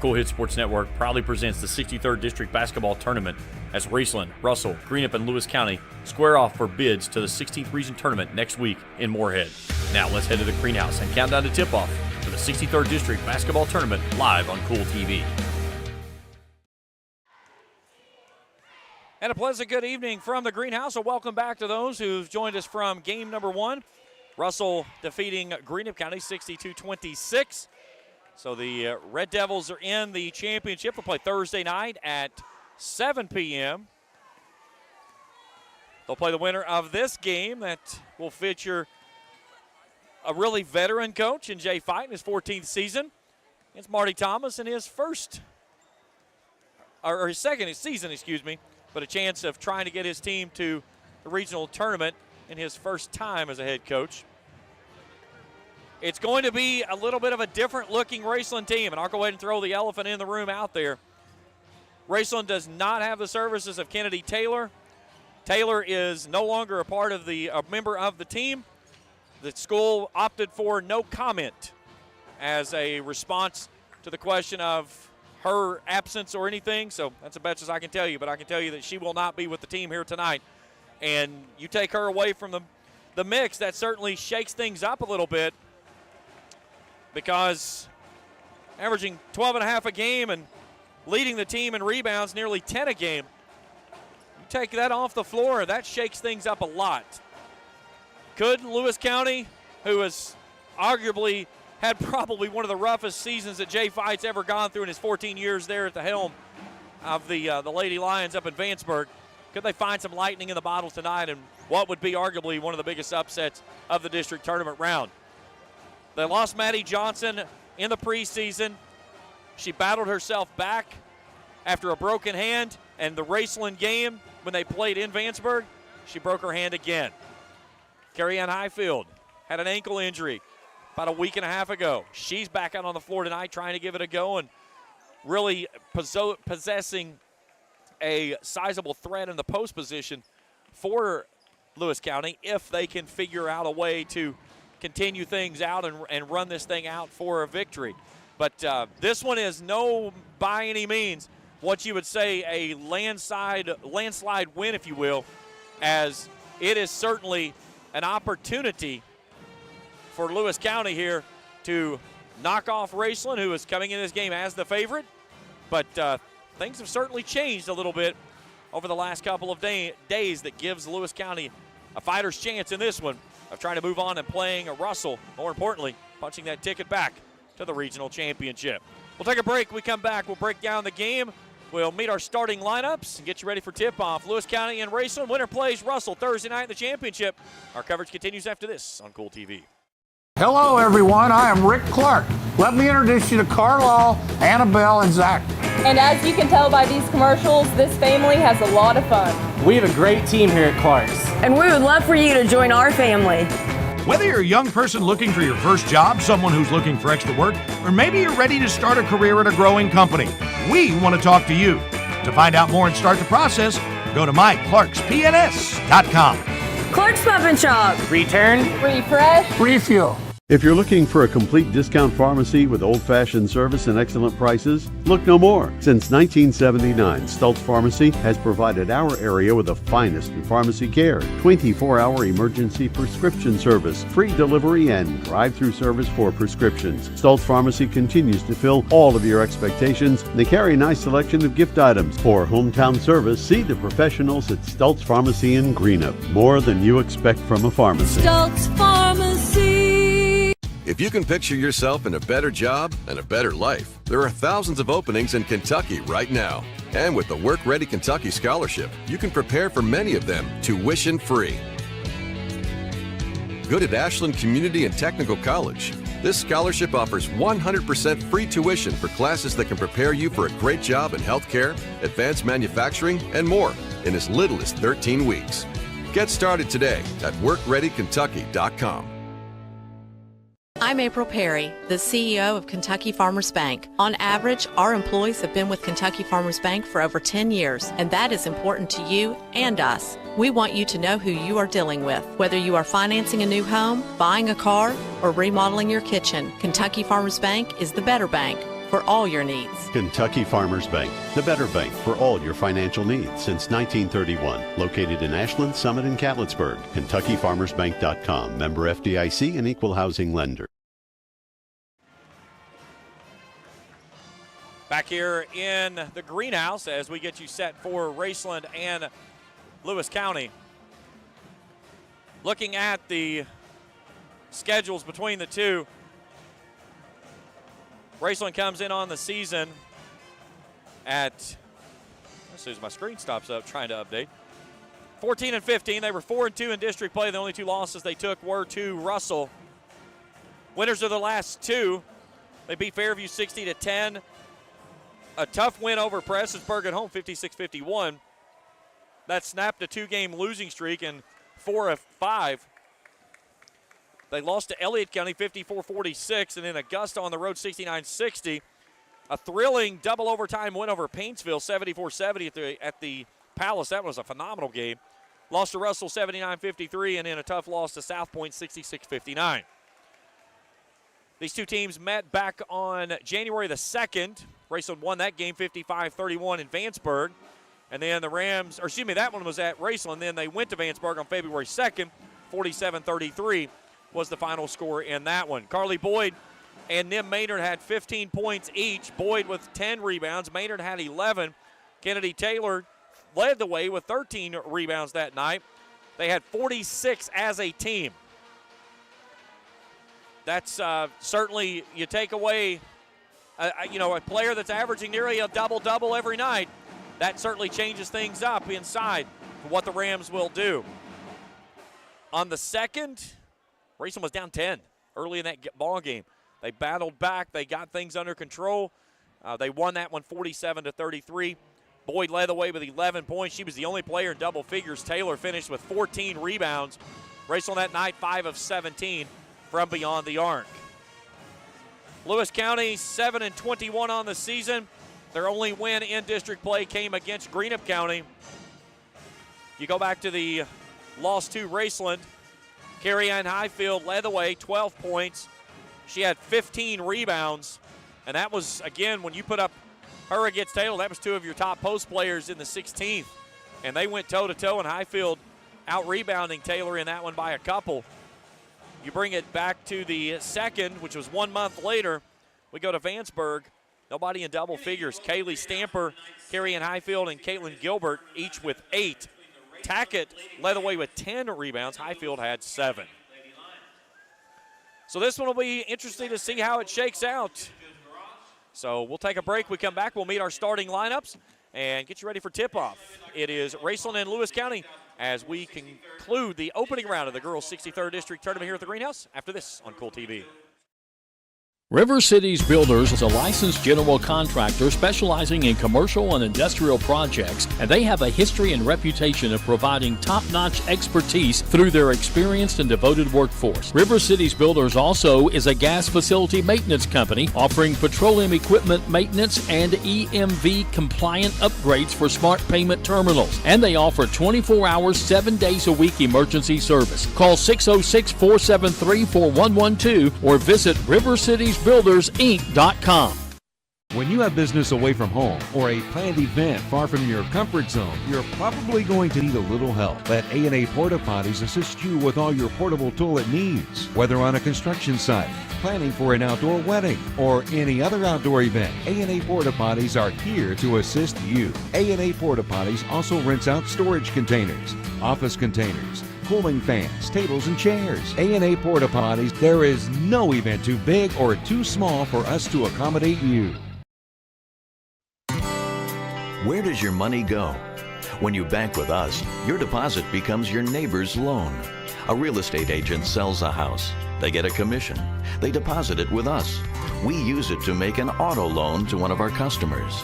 Kool Hit Sports Network proudly presents the 63rd District Basketball Tournament as Raceland, Russell, Greenup, and Lewis County square off for bids to the 16th Region Tournament next week in Morehead. Now let's head to the greenhouse and count down to tip-off for the 63rd District Basketball Tournament live on Kool TV. And a pleasant good evening from the greenhouse. So welcome back to those who've joined us from game number one. Russell defeating Greenup County 62-26. So the Red Devils are in the championship. They'll play Thursday night at 7 p.m. They'll play the winner of this game that will feature a really veteran coach in Jay Fight in his 14th season. It's Marty Thomas in his second season, but a chance of trying to get his team to the regional tournament in his first time as a head coach. It's going to be a little bit of a different-looking Raceland team, and I'll go ahead and throw the elephant in the room out there. Raceland does not have the services of Kennedy Taylor. Taylor is no longer a member of the team. The school opted for no comment as a response to the question of her absence or anything, so that's the best as I can tell you, but I can tell you that she will not be with the team here tonight. And you take her away from the mix, that certainly shakes things up a little bit, because averaging 12.5 a game and leading the team in rebounds nearly 10 a game, you take that off the floor, that shakes things up a lot. Could Lewis County, who has arguably had probably one of the roughest seasons that Jay Fight's ever gone through in his 14 years there at the helm of the Lady Lions up in Vanceburg, could they find some lightning in the bottle tonight and what would be arguably one of the biggest upsets of the district tournament round? They lost Maddie Johnson in the preseason. She battled herself back after a broken hand, and the Raceland game, when they played in Vanceburg, she broke her hand again. Carrie Ann Highfield had an ankle injury about a week and a half ago. She's back out on the floor tonight trying to give it a go and really possessing a sizable threat in the post position for Lewis County if they can figure out a way to continue things out and run this thing out for a victory. But this one is no, by any means, what you would say a landslide win, if you will, as it is certainly an opportunity for Lewis County here to knock off Raceland, who is coming in this game as the favorite. But things have certainly changed a little bit over the last couple of days that gives Lewis County a fighter's chance in this one of trying to move on and playing a Russell, more importantly, punching that ticket back to the regional championship. We'll take a break. We come back. We'll break down the game. We'll meet our starting lineups and get you ready for tip-off. Lewis County and Raceland. Winner plays Russell Thursday night in the championship. Our coverage continues after this on Kool TV. Hello, everyone. I am Rick Clark. Let me introduce you to Carlisle, Annabelle, and Zach. And as you can tell by these commercials, this family has a lot of fun. We have a great team here at Clark's. And we would love for you to join our family. Whether you're a young person looking for your first job, someone who's looking for extra work, or maybe you're ready to start a career at a growing company, we want to talk to you. To find out more and start the process, go to myclarkspns.com. Clark's Pump and Shop. Return. Refresh. Refuel. If you're looking for a complete discount pharmacy with old-fashioned service and excellent prices, look no more. Since 1979, Stultz Pharmacy has provided our area with the finest in pharmacy care, 24-hour emergency prescription service, free delivery, and drive-through service for prescriptions. Stultz Pharmacy continues to fill all of your expectations. They carry a nice selection of gift items. For hometown service, see the professionals at Stultz Pharmacy in Greenup. More than you expect from a pharmacy. Stultz Pharmacy. If you can picture yourself in a better job and a better life, there are thousands of openings in Kentucky right now. And with the Work Ready Kentucky Scholarship, you can prepare for many of them tuition-free. Good at Ashland Community and Technical College. This scholarship offers 100% free tuition for classes that can prepare you for a great job in healthcare, advanced manufacturing, and more in as little as 13 weeks. Get started today at workreadykentucky.com. I'm April Perry, the CEO of Kentucky Farmers Bank. On average, our employees have been with Kentucky Farmers Bank for over 10 years, and that is important to you and us. We want you to know who you are dealing with. Whether you are financing a new home, buying a car, or remodeling your kitchen, Kentucky Farmers Bank is the better bank. for all your needs. Kentucky Farmers Bank, the better bank for all your financial needs since 1931. Located in Ashland, Summit, and Catlettsburg. KentuckyFarmersBank.com. Member FDIC and Equal Housing Lender. Back here in the greenhouse as we get you set for Raceland and Lewis County. Looking at the schedules between the two, Raceland comes in on the season at, as soon as my screen stops up trying to update, 14-15. They were 4-2 in district play. The only two losses they took were to Russell. Winners of the last two. They beat Fairview 60-10. A tough win over Prestonsburg at home, 56-51. That snapped a two-game losing streak in 4 of 5. They lost to Elliott County 54-46, and then Augusta on the road 69-60. A thrilling double overtime win over Paintsville 74-70 at the Palace. That was a phenomenal game. Lost to Russell 79-53, and then a tough loss to South Point 66-59. These two teams met back on January the 2nd. Raceland won that game 55-31 in Vanceburg. And then the Rams, that one was at Raceland. Then they went to Vanceburg on February 2nd. 47-33 was the final score in that one. Carly Boyd and Nim Maynard had 15 points each. Boyd with 10 rebounds. Maynard had 11. Kennedy Taylor led the way with 13 rebounds that night. They had 46 as a team. That's certainly, you take away, a player that's averaging nearly a double-double every night. That certainly changes things up inside for what the Rams will do. On the second, Raceland was down 10 early in that ball game. They battled back. They got things under control. They won that one 47-33. Boyd led the way with 11 points. She was the only player in double figures. Taylor finished with 14 rebounds. Raceland that night, 5 of 17 from beyond the arc. Lewis County 7-21 on the season. Their only win in district play came against Greenup County. You go back to the loss to Raceland. Carrie Ann Highfield led the way, 12 points. She had 15 rebounds. And that was, again, when you put up her against Taylor, that was two of your top post players in the 16th. And they went toe-to-toe, and Highfield out-rebounding Taylor in that one by a couple. You bring it back to the second, which was 1 month later. We go to Vanceburg. Nobody in double figures. Kaylee Stamper, Carrie Ann Highfield, and Caitlin Gilbert, each with 8. Tackett led the way with 10 rebounds. Highfield had 7. So this one will be interesting to see how it shakes out. So we'll take a break. We come back. We'll meet our starting lineups and get you ready for tip-off. It is Raceland and Lewis County as we conclude the opening round of the girls' 63rd District Tournament here at the Greenhouse after this on Kool TV. River Cities Builders is a licensed general contractor specializing in commercial and industrial projects, and they have a history and reputation of providing top-notch expertise through their experienced and devoted workforce. River Cities Builders also is a gas facility maintenance company offering petroleum equipment maintenance and EMV compliant upgrades for smart payment terminals, and they offer 24 hours, 7 days a week emergency service. Call 606-473-4112 or visit rivercitiesbuildersinc.com. When you have business away from home or a planned event far from your comfort zone, you're probably going to need a little help. Let A&A Porta Potties assist you with all your portable toilet needs. Whether on a construction site, planning for an outdoor wedding, or any other outdoor event, A&A Porta Potties are here to assist you. A&A Porta Potties also rents out storage containers, office containers, cooling fans, tables, and chairs. A&A Porta Potties, there is no event too big or too small for us to accommodate you. Where does your money go? When you bank with us, your deposit becomes your neighbor's loan. A real estate agent sells a house. They get a commission. They deposit it with us. We use it to make an auto loan to one of our customers.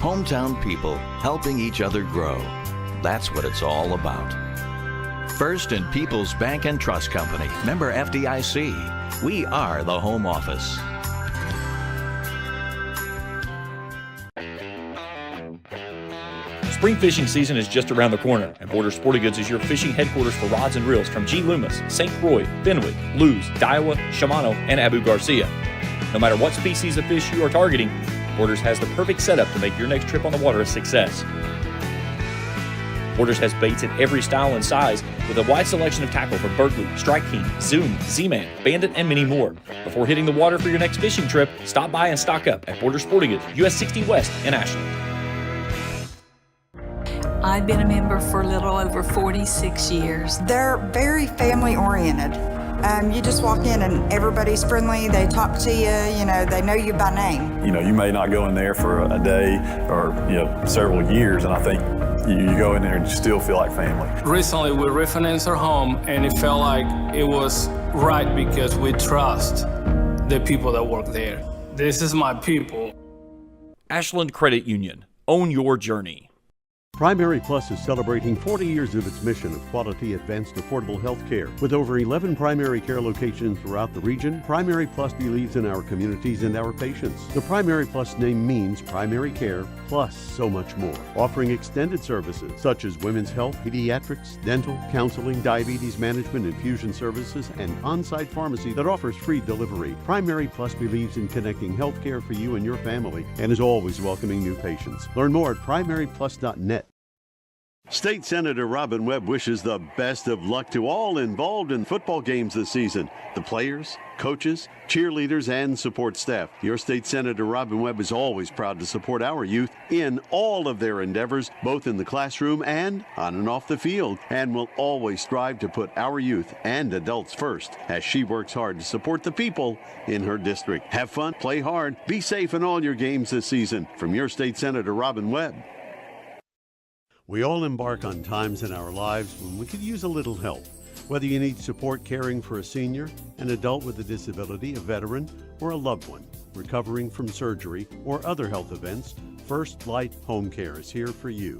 Hometown people helping each other grow. That's what it's all about. First and People's Bank and Trust Company, member FDIC. We are the home office. Spring fishing season is just around the corner, and Border Sporting Goods is your fishing headquarters for rods and reels from G. Loomis, St. Croix, Fenwick, Lewes, Daiwa, Shimano, and Abu Garcia. No matter what species of fish you are targeting, Borders has the perfect setup to make your next trip on the water a success. Borders has baits in every style and size with a wide selection of tackle from Berkeley, Strike King, Zoom, Z-Man, Bandit, and many more. Before hitting the water for your next fishing trip, stop by and stock up at Borders Sporting Goods, US 60 West in Ashland. I've been a member for a little over 46 years. They're very family oriented. You just walk in and everybody's friendly. They talk to you, they know you by name. You may not go in there for a day or, several years, and I think you go in there and you still feel like family. Recently, we refinanced our home, and it felt like it was right because we trust the people that work there. This is my people. Ashland Credit Union. Own your journey. Primary Plus is celebrating 40 years of its mission of quality, advanced, affordable health care. With over 11 primary care locations throughout the region, Primary Plus believes in our communities and our patients. The Primary Plus name means primary care plus so much more, offering extended services such as women's health, pediatrics, dental, counseling, diabetes management, infusion services, and on-site pharmacy that offers free delivery. Primary Plus believes in connecting health care for you and your family and is always welcoming new patients. Learn more at primaryplus.net. State Senator Robin Webb wishes the best of luck to all involved in football games this season. The players, coaches, cheerleaders, and support staff. Your State Senator Robin Webb is always proud to support our youth in all of their endeavors, both in the classroom and on and off the field, and will always strive to put our youth and adults first as she works hard to support the people in her district. Have fun, play hard, be safe in all your games this season. From your State Senator Robin Webb. We all embark on times in our lives when we could use a little help. Whether you need support caring for a senior, an adult with a disability, a veteran, or a loved one recovering from surgery or other health events, First Light Home Care is here for you.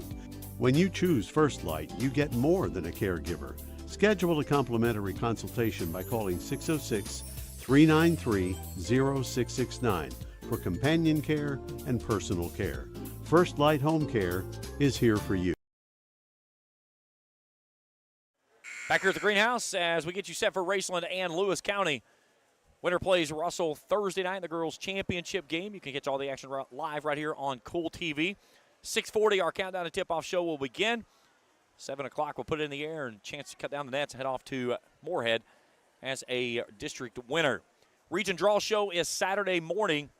When you choose First Light, you get more than a caregiver. Schedule a complimentary consultation by calling 606-393-0669 for companion care and personal care. First Light Home Care is here for you. Back here at the greenhouse as we get you set for Raceland and Lewis County. Winner plays Russell Thursday night in the girls' championship game. You can catch all the action live right here on Kool TV. 6:40, our countdown to tip-off show will begin. 7 o'clock, we'll put it in the air and chance to cut down the nets and head off to Morehead as a district winner. Region Draw Show is Saturday morning.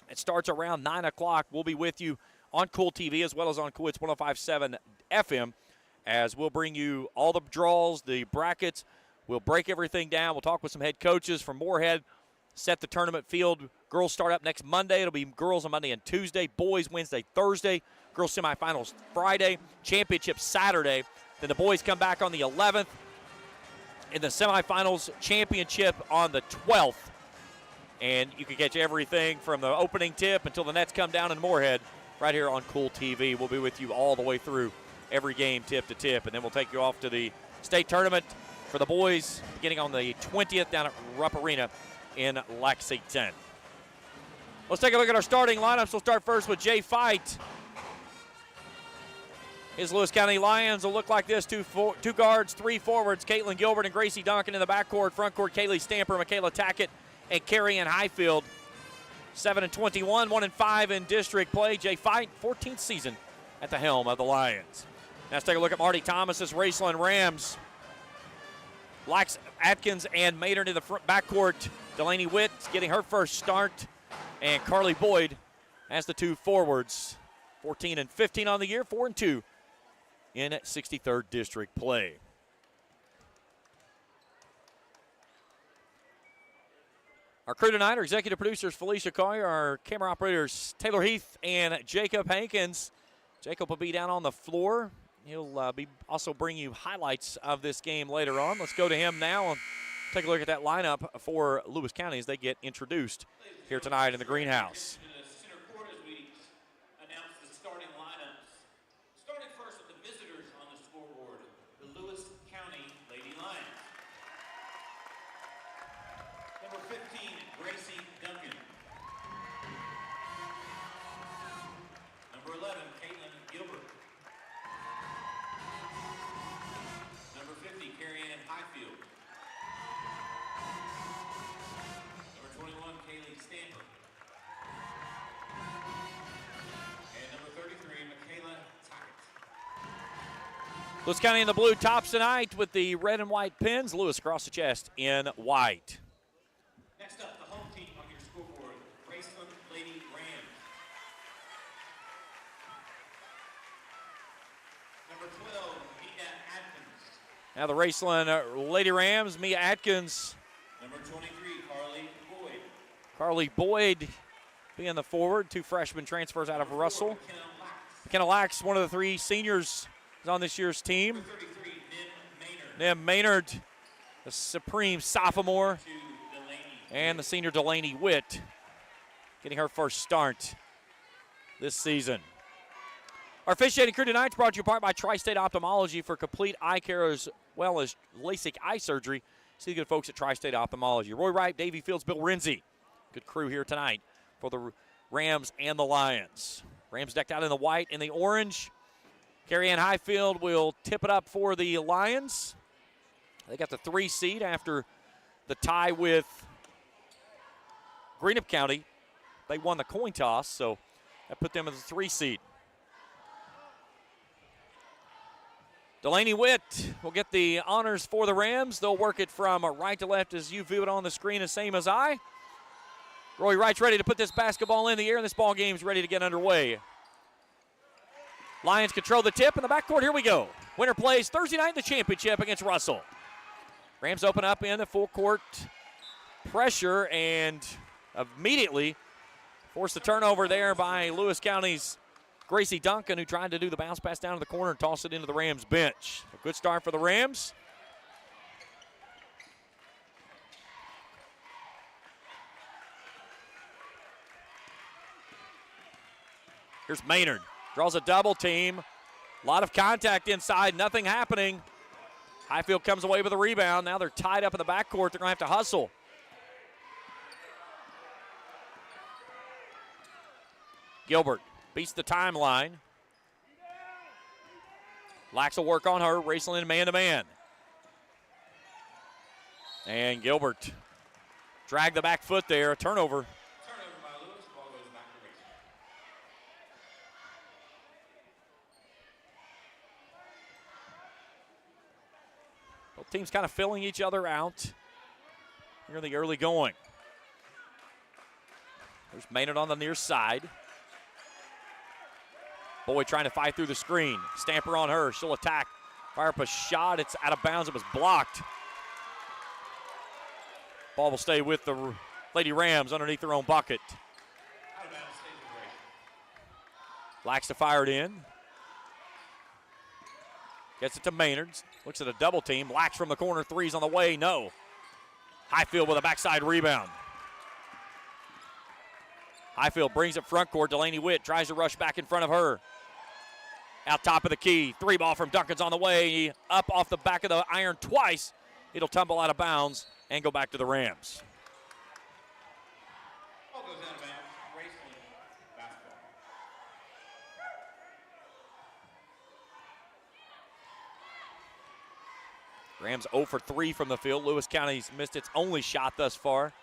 It starts around 9 o'clock. We'll be with you on Kool TV as well as on Kool. It's 105.7 FM. As we'll bring you all the draws, the brackets. We'll break everything down. We'll talk with some head coaches from Morehead, set the tournament field. Girls start up next Monday. It'll be girls on Monday and Tuesday, boys Wednesday, Thursday, girls semifinals Friday, championship Saturday. Then the boys come back on the 11th, and the semifinals championship on the 12th. And you can catch everything from the opening tip until the nets come down in Morehead right here on Kool TV. We'll be with you all the way through every game tip to tip, and then we'll take you off to the state tournament for the boys beginning on the 20th down at Rupp Arena in Lexington. Let's take a look at our starting lineups. We'll start first with Jay Fight. His Lewis County Lions will look like this: two guards, 3 forwards, Caitlin Gilbert and Gracie Duncan in the backcourt. Front court, Kaylee Stamper, Michaela Tackett, and Carrie Ann Highfield. 7-21, 1-5 in district play. Jay Fight, 14th season at the helm of the Lions. Now let's take a look at Marty Thomas's Raceland Rams. Lax Atkins and Maynard in the front backcourt. Delaney Witt getting her first start. And Carly Boyd as the 2 forwards. 14-15 on the year, 4-2 in 63rd district play. Our crew tonight, our executive producers Felicia Collier, our camera operators Taylor Heath and Jacob Hankins. Jacob will be down on the floor. He'll be also bring you highlights of this game later on. Let's go to him now and take a look at that lineup for Lewis County as they get introduced here tonight in the greenhouse. Number 15, Gracie Duncan. Number 11, Caitlin Gilbert. Number 50, Carrie Ann Highfield. Number 21, Kaylee Stanton. Lewis County in the blue tops tonight with the red and white pins. Lewis across the chest in white. Next up, the home team on your scoreboard, Raceland Lady Rams. Number 12, Mia Atkins. Now the Raceland Lady Rams, Mia Atkins. Number 23, Carly Boyd. Carly Boyd being the forward. 2 freshman transfers out of Russell. McKenna Lax, one of the 3 seniors, is on this year's team. Number 33, Nim Maynard, the supreme sophomore. And the senior Delaney Witt getting her first start this season. Our officiating crew tonight is brought to you apart by Tri-State Ophthalmology for complete eye care as well as LASIK eye surgery. See the good folks at Tri-State Ophthalmology. Roy Wright, Davey Fields, Bill Renzi. Good crew here tonight for the Rams and the Lions. Rams decked out in the white and the orange. Carrie Ann Highfield will tip it up for the Lions. They got the 3 seed after the tie with Greenup County. They won the coin toss, so that put them as the 3 seed. Delaney Witt will get the honors for the Rams. They'll work it from right to left as you view it on the screen, the same as I. Roy Wright's ready to put this basketball in the air, and this ball game's ready to get underway. Lions control the tip in the backcourt. Here we go. Winner plays Thursday night in the championship against Russell. Rams open up in the full court pressure and immediately force the turnover there by Lewis County's Gracie Duncan, who tried to do the bounce pass down to the corner and toss it into the Rams bench. A good start for the Rams. Here's Maynard. Draws a double team. A lot of contact inside. Nothing happening. Highfield comes away with a rebound. Now they're tied up in the backcourt. They're going to have to hustle. Gilbert beats the timeline. Lax will work on her. Raceland man-to-man. And Gilbert dragged the back foot there. A turnover. Both teams kind of filling each other out here in the early going. There's Maynard on the near side. Boyd trying to fight through the screen. Stamper on her. She'll attack. Fire up a shot. It's out of bounds. It was blocked. Ball will stay with the Lady Rams underneath their own bucket. Lax to fire it in. Gets it to Maynard. Looks at a double team. Lax from the corner. Three's on the way. No. Highfield with a backside rebound. Highfield brings it front court. Delaney Witt tries to rush back in front of her. Out top of the key. 3 ball from Duncan's on the way. Up off the back of the iron twice. It'll tumble out of bounds and go back to the Rams. Ball goes out of bounds. Raceland basketball. Rams 0 for 3 from the field. Lewis County's missed its only shot thus far.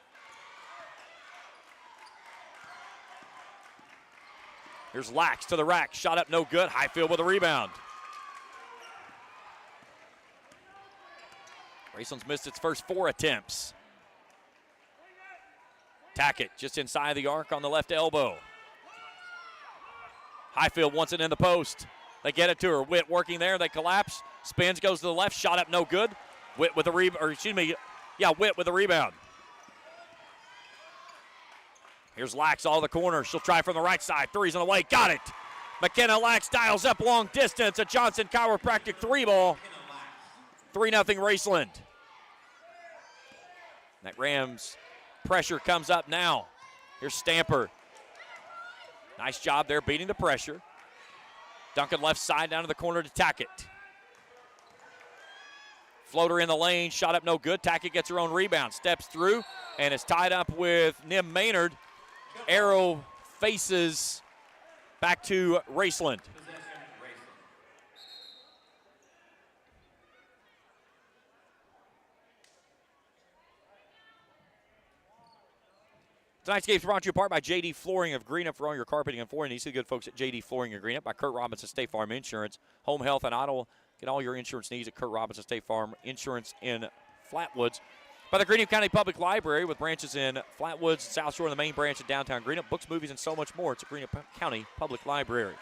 Here's Lax to the rack. Shot up, no good. Highfield with a rebound. Raceland's missed its first 4 attempts. Tackett just inside the arc on the left elbow. Highfield wants it in the post. They get it to her. Witt working there. They collapse. Spins, goes to the left. Shot up, no good. Witt with a Witt with a rebound. Here's Lax all the corner. She'll try from the right side. Three's on the way. Got it. McKenna Lax dials up long distance. A Johnson Chiropractic 3-ball. 3-0 Raceland. That Rams pressure comes up now. Here's Stamper. Nice job there beating the pressure. Duncan left side down to the corner to Tackett. Floater in the lane. Shot up no good. Tackett gets her own rebound. Steps through and is tied up with Nim Maynard. Arrow faces back to Raceland. Tonight's game is brought to you apart by JD Flooring of Greenup for all your carpeting and flooring. You see the good folks at JD Flooring of Greenup by Kurt Robinson State Farm Insurance, Home Health and Auto Get all your insurance needs at Kurt Robinson State Farm Insurance in Flatwoods. By the Greenup County Public Library with branches in Flatwoods, South Shore, and the main branch in downtown Greenup. Books, movies, and so much more. It's a Greenup County Public Library.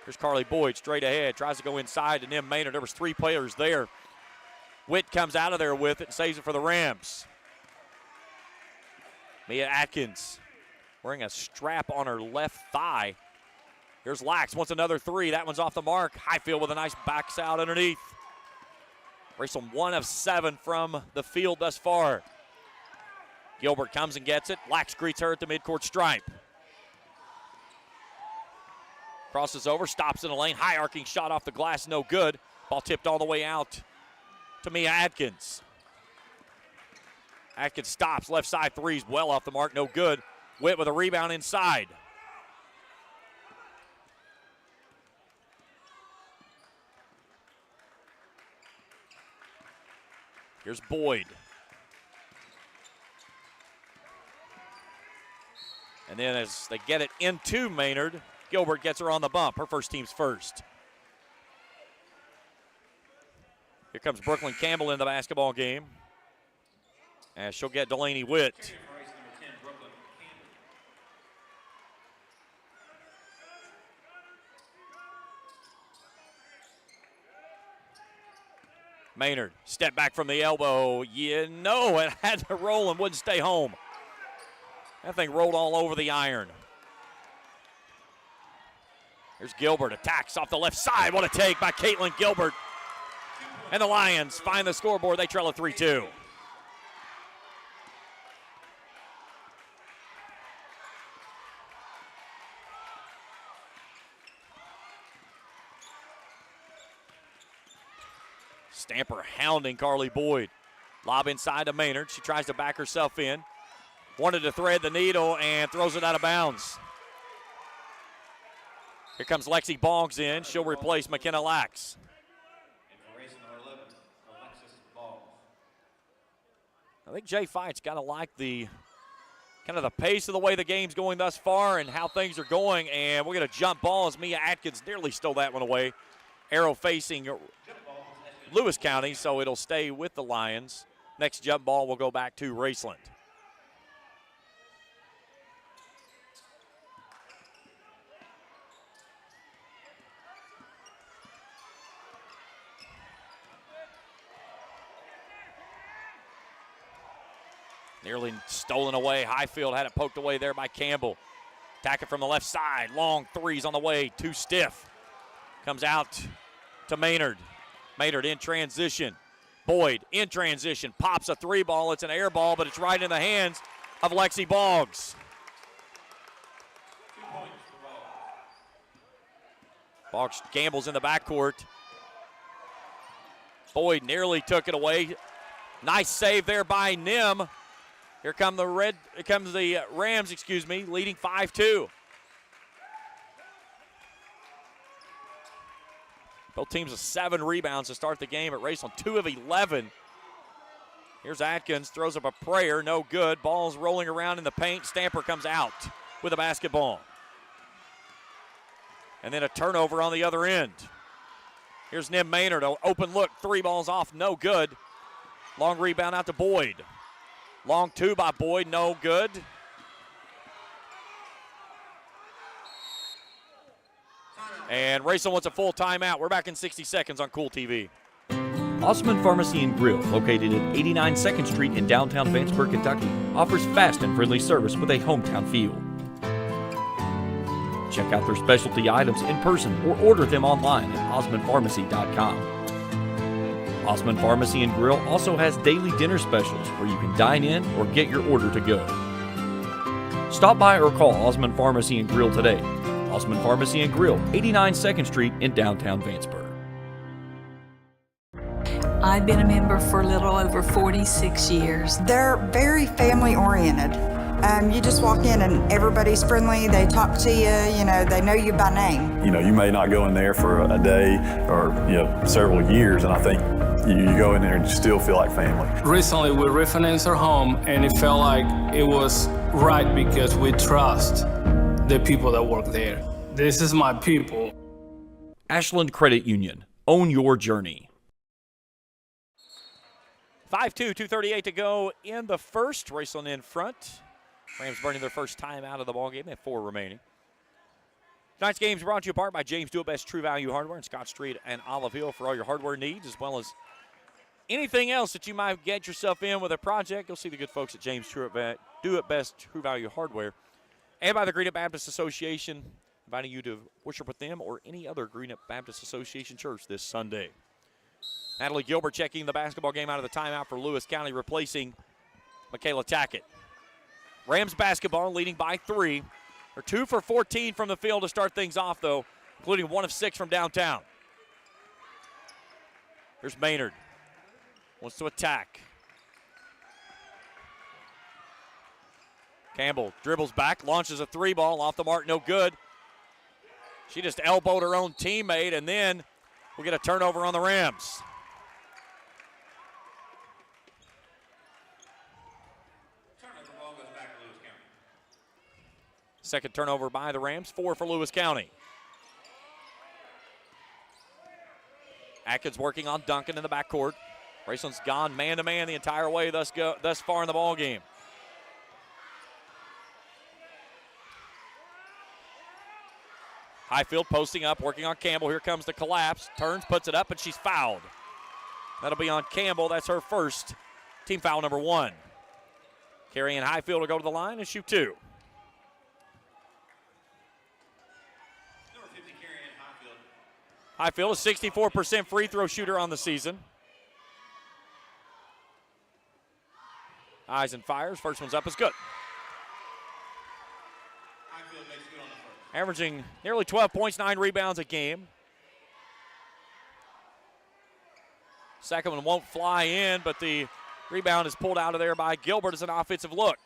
Here's Carly Boyd straight ahead. Tries to go inside to Nim Maynard. There was 3 players there. Witt comes out of there with it and saves it for the Rams. Mia Atkins wearing a strap on her left thigh. Here's Lax, wants another 3. That one's off the mark. Highfield with a nice backs out underneath. Raceland 1 of 7 from the field thus far. Gilbert comes and gets it. Lax greets her at the midcourt stripe. Crosses over, stops in the lane. High arcing shot off the glass, no good. Ball tipped all the way out to Mia Atkins. Atkins stops, left side 3's well off the mark, no good. Witt with a rebound inside. Here's Boyd. And then as they get it into Maynard, Gilbert gets her on the bump. Her first team's first. Here comes Brooklyn Campbell in the basketball game. And she'll get Delaney Witt. Maynard, step back from the elbow. You know it had to roll and wouldn't stay home. That thing rolled all over the iron. Here's Gilbert, attacks off the left side. What a take by Caitlin Gilbert. And the Lions find the scoreboard. They trail at 3-2. Stamper hounding Carly Boyd. Lob inside to Maynard. She tries to back herself in. Wanted to thread the needle and throws it out of bounds. Here comes Lexi Boggs in. She'll replace McKenna Lax. I think Jay Fight's got to like the kind of the pace of the way the game's going thus far and how things are going. And we're going to jump ball as Mia Atkins nearly stole that one away. Arrow facing Lewis County, so it'll stay with the Lions. Next jump ball will go back to Raceland. Nearly stolen away. Highfield had it poked away there by Campbell. Attack it from the left side. Long 3's on the way. Too stiff. Comes out to Maynard. Maynard in transition. Boyd in transition. Pops a 3 ball. It's an air ball, but it's right in the hands of Lexi Boggs. Boggs gambles in the backcourt. Boyd nearly took it away. Nice save there by Nim. Here comes the Rams, leading 5-2. Both teams with 7 rebounds to start the game at Raceland, 2 of 11. Here's Atkins, throws up a prayer, no good. Ball's rolling around in the paint. Stamper comes out with a basketball. And then a turnover on the other end. Here's Nim Maynard, an open look, 3 balls off, no good. Long rebound out to Boyd. Long 2 by Boyd, no good. And Raceland wants a full timeout. We're back in 60 seconds on Kool TV. Osman Pharmacy and Grill, located at 89 2nd Street in downtown Vanceburg, Kentucky, offers fast and friendly service with a hometown feel. Check out their specialty items in person or order them online at osmanpharmacy.com. Osman Pharmacy and Grill also has daily dinner specials where you can dine in or get your order to go. Stop by or call Osman Pharmacy and Grill today. Osman Pharmacy and Grill, 89 2nd Street in downtown Vanceburg. I've been a member for a little over 46 years. They're very family oriented. You just walk in and everybody's friendly. They talk to you, they know you by name. You may not go in there for a day or, several years, and I think you go in there and you still feel like family. Recently, we refinanced our home, and it felt like it was right because we trust the people that work there. This is my people. Ashland Credit Union, Own your journey. 5-2, 2:38 to go in the first. Raceland in front. Rams burning their first time out of the ballgame. They have 4 remaining. Tonight's game is brought to you apart by James Do It Best True Value Hardware in Scott Street and Olive Hill for all your hardware needs, as well as anything else that you might get yourself in with a project. You'll see the good folks at James Do It Best True Value Hardware. And by the Greenup Baptist Association, inviting you to worship with them or any other Greenup Baptist Association church this Sunday. Natalie Gilbert checking the basketball game out of the timeout for Lewis County, replacing Michaela Tackett. Rams basketball leading by 3. They're 2 for 14 from the field to start things off, though, including 1 of 6 from downtown. Here's Maynard. Wants to attack. Campbell dribbles back, launches a 3-ball, off the mark, no good. She just elbowed her own teammate, and then we'll get a turnover on the Rams. Second turnover by the Rams, 4 for Lewis County. Atkins working on Duncan in the backcourt. Raceland's gone man-to-man the entire way thus far in the ball game. Highfield posting up, working on Campbell. Here comes the collapse. Turns, puts it up, and she's fouled. That'll be on Campbell. That's her first. Team foul number 1. Carrie Ann Highfield will go to the line and shoot 2. Highfield is 64% free throw shooter on the season. Eyes and fires. First one's up is good. Averaging nearly 12 points, 9 rebounds a game. Second one won't fly in, but the rebound is pulled out of there by Gilbert as an offensive look.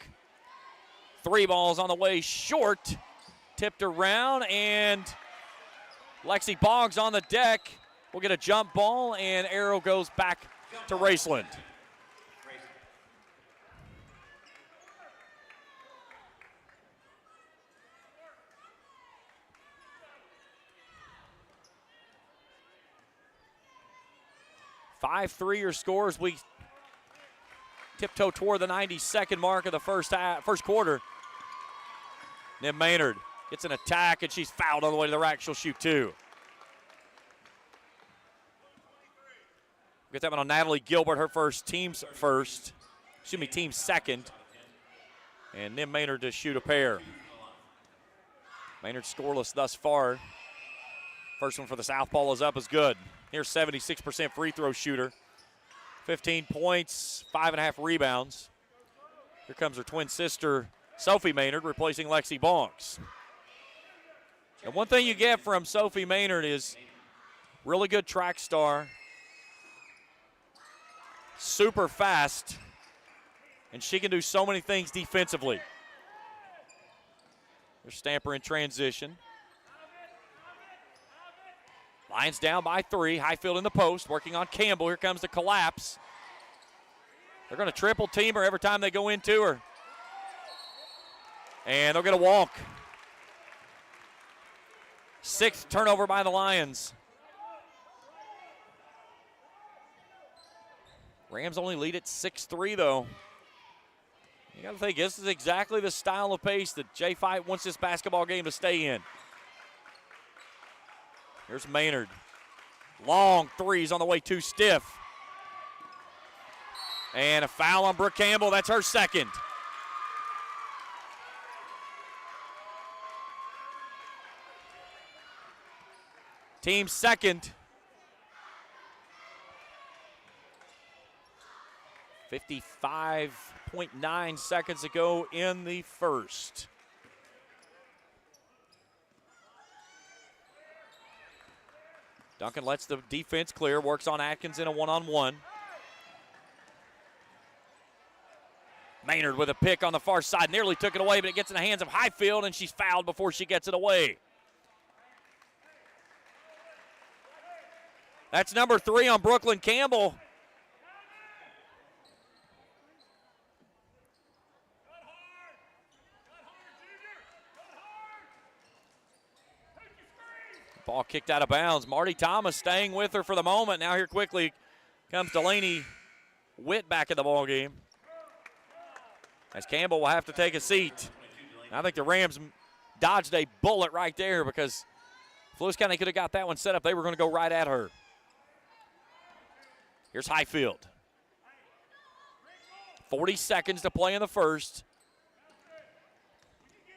3 balls on the way short. Tipped around, and Lexi Boggs on the deck. We'll get a jump ball, and arrow goes back to Raceland. Five your scores. We tiptoe toward the 92nd mark of the first quarter. Then Maynard gets an attack, and she's fouled on the way to the rack. She'll shoot 2. Get that one on Natalie Gilbert, her team's second. And then Maynard to shoot a pair. Maynard scoreless thus far. First one for the Southpaw is up is good. Here's 76% free throw shooter. 15 points, 5.5 rebounds. Here comes her twin sister, Sophie Maynard, replacing Lexi Boggs. And one thing you get from Sophie Maynard is really good track star, super fast, and she can do so many things defensively. There's Stamper in transition. Lions down by 3. Highfield in the post, working on Campbell. Here comes the collapse. They're going to triple team her every time they go into her. And they'll get a walk. 6th turnover by the Lions. Rams only lead at 6-3, though. You got to think, this is exactly the style of pace that Jay Fight wants this basketball game to stay in. Here's Maynard. Long threes on the way, too stiff. And a foul on Brooke Campbell. That's her second. Team second. 55.9 seconds to go in the first. Duncan lets the defense clear, works on Atkins in a one-on-one. Maynard with a pick on the far side, nearly took it away, but it gets in the hands of Highfield, and she's fouled before she gets it away. That's number 3 on Brooklyn Campbell. Ball kicked out of bounds. Marty Thomas staying with her for the moment. Now here quickly comes Delaney Witt back in the ball game. As Campbell will have to take a seat. I think the Rams dodged a bullet right there, because if Lewis County could have got that one set up, they were going to go right at her. Here's Highfield. 40 seconds to play in the first.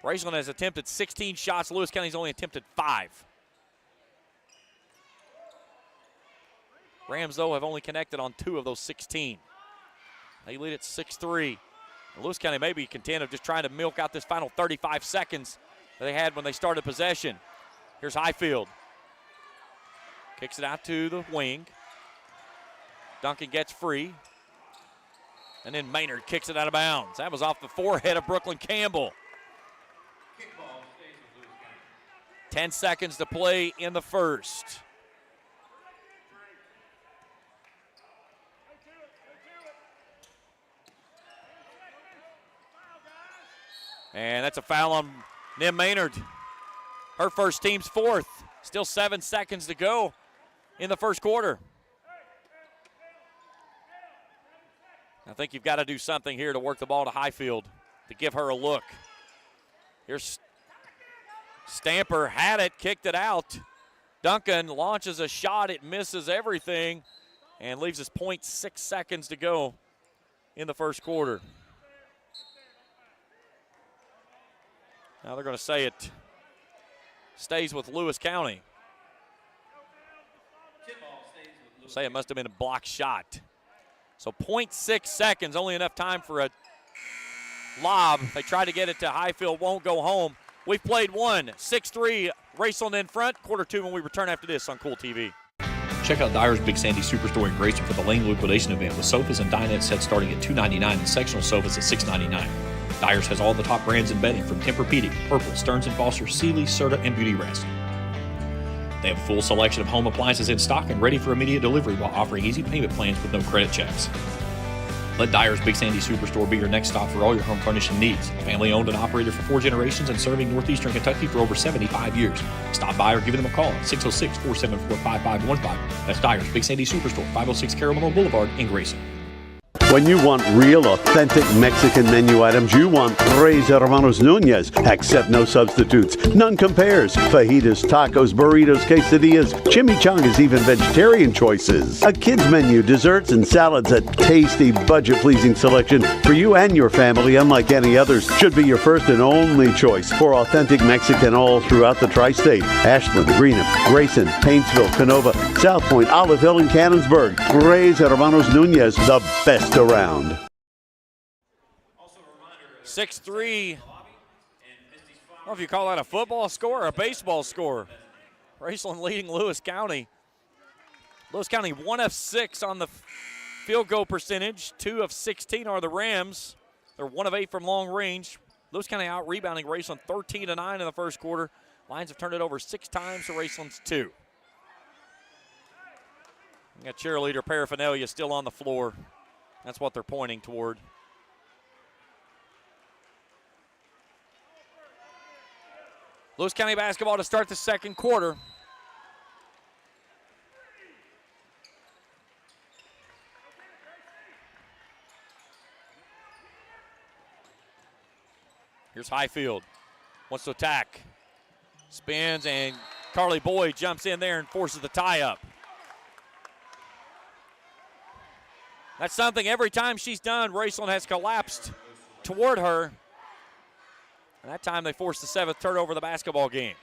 Raceland has attempted 16 shots. Lewis County's only attempted 5. Rams, though, have only connected on 2 of those 16. They lead at 6-3. Lewis County may be content of just trying to milk out this final 35 seconds that they had when they started possession. Here's Highfield. Kicks it out to the wing. Duncan gets free. And then Maynard kicks it out of bounds. That was off the forehead of Brooklyn Campbell. 10 seconds to play in the first. And that's a foul on Nim Maynard. Her first, team's 4th. Still 7 seconds to go in the first quarter. I think you've got to do something here to work the ball to Highfield to give her a look. Here's Stamper, had it, kicked it out. Duncan launches a shot, it misses everything, and leaves us 0.6 seconds to go in the first quarter. Now they're going to say it stays with Lewis County. Say it must have been a blocked shot. So 0.6 seconds, only enough time for a lob. They try to get it to Highfield, won't go home. We've played one, 6-3, Raceland in front. Quarter 2 when we return after this on Kool TV. Check out Dyer's Big Sandy Superstore in Grayson for the Lane liquidation event with sofas and dinette sets starting at $299 and sectional sofas at $699. Dyer's has all the top brands in bedding from Tempur-Pedic, Purple, Stearns & Foster, Sealy, Serta, and Beauty Rest. They have a full selection of home appliances in stock and ready for immediate delivery while offering easy payment plans with no credit checks. Let Dyer's Big Sandy Superstore be your next stop for all your home furnishing needs. Family owned and operated for 4 generations and serving northeastern Kentucky for over 75 years. Stop by or give them a call at 606-474-5515. That's Dyer's Big Sandy Superstore, 506 Carolina Boulevard in Grayson. When you want real, authentic Mexican menu items, you want Tres Hermanos Nunez. Accept no substitutes. None compares. Fajitas, tacos, burritos, quesadillas, chimichangas, even vegetarian choices. A kids menu, desserts, and salads. A tasty, budget-pleasing selection for you and your family, unlike any others. Should be your first and only choice for authentic Mexican all throughout the tri-state. Ashland, Greenup, Grayson, Paintsville, Canova, South Point, Olive Hill, and Cannonsburg. Tres Hermanos Nunez, the best around. 6-3. I don't know if you call that a football score or a baseball score. Raceland leading Lewis County. Lewis County 1 of 6 on the field goal percentage. 2 of 16 are the Rams. They're 1 of 8 from long range. Lewis County out rebounding Raceland 13-9 in the first quarter. Lions have turned it over 6 times to Raceland's 2. We got cheerleader paraphernalia still on the floor. That's what they're pointing toward. Lewis County basketball to start the second quarter. Here's Highfield. Wants to attack. Spins, and Carly Boyd jumps in there and forces the tie-up. That's something every time she's done, Raceland has collapsed toward her. And that time they forced the 7th turnover of the basketball game.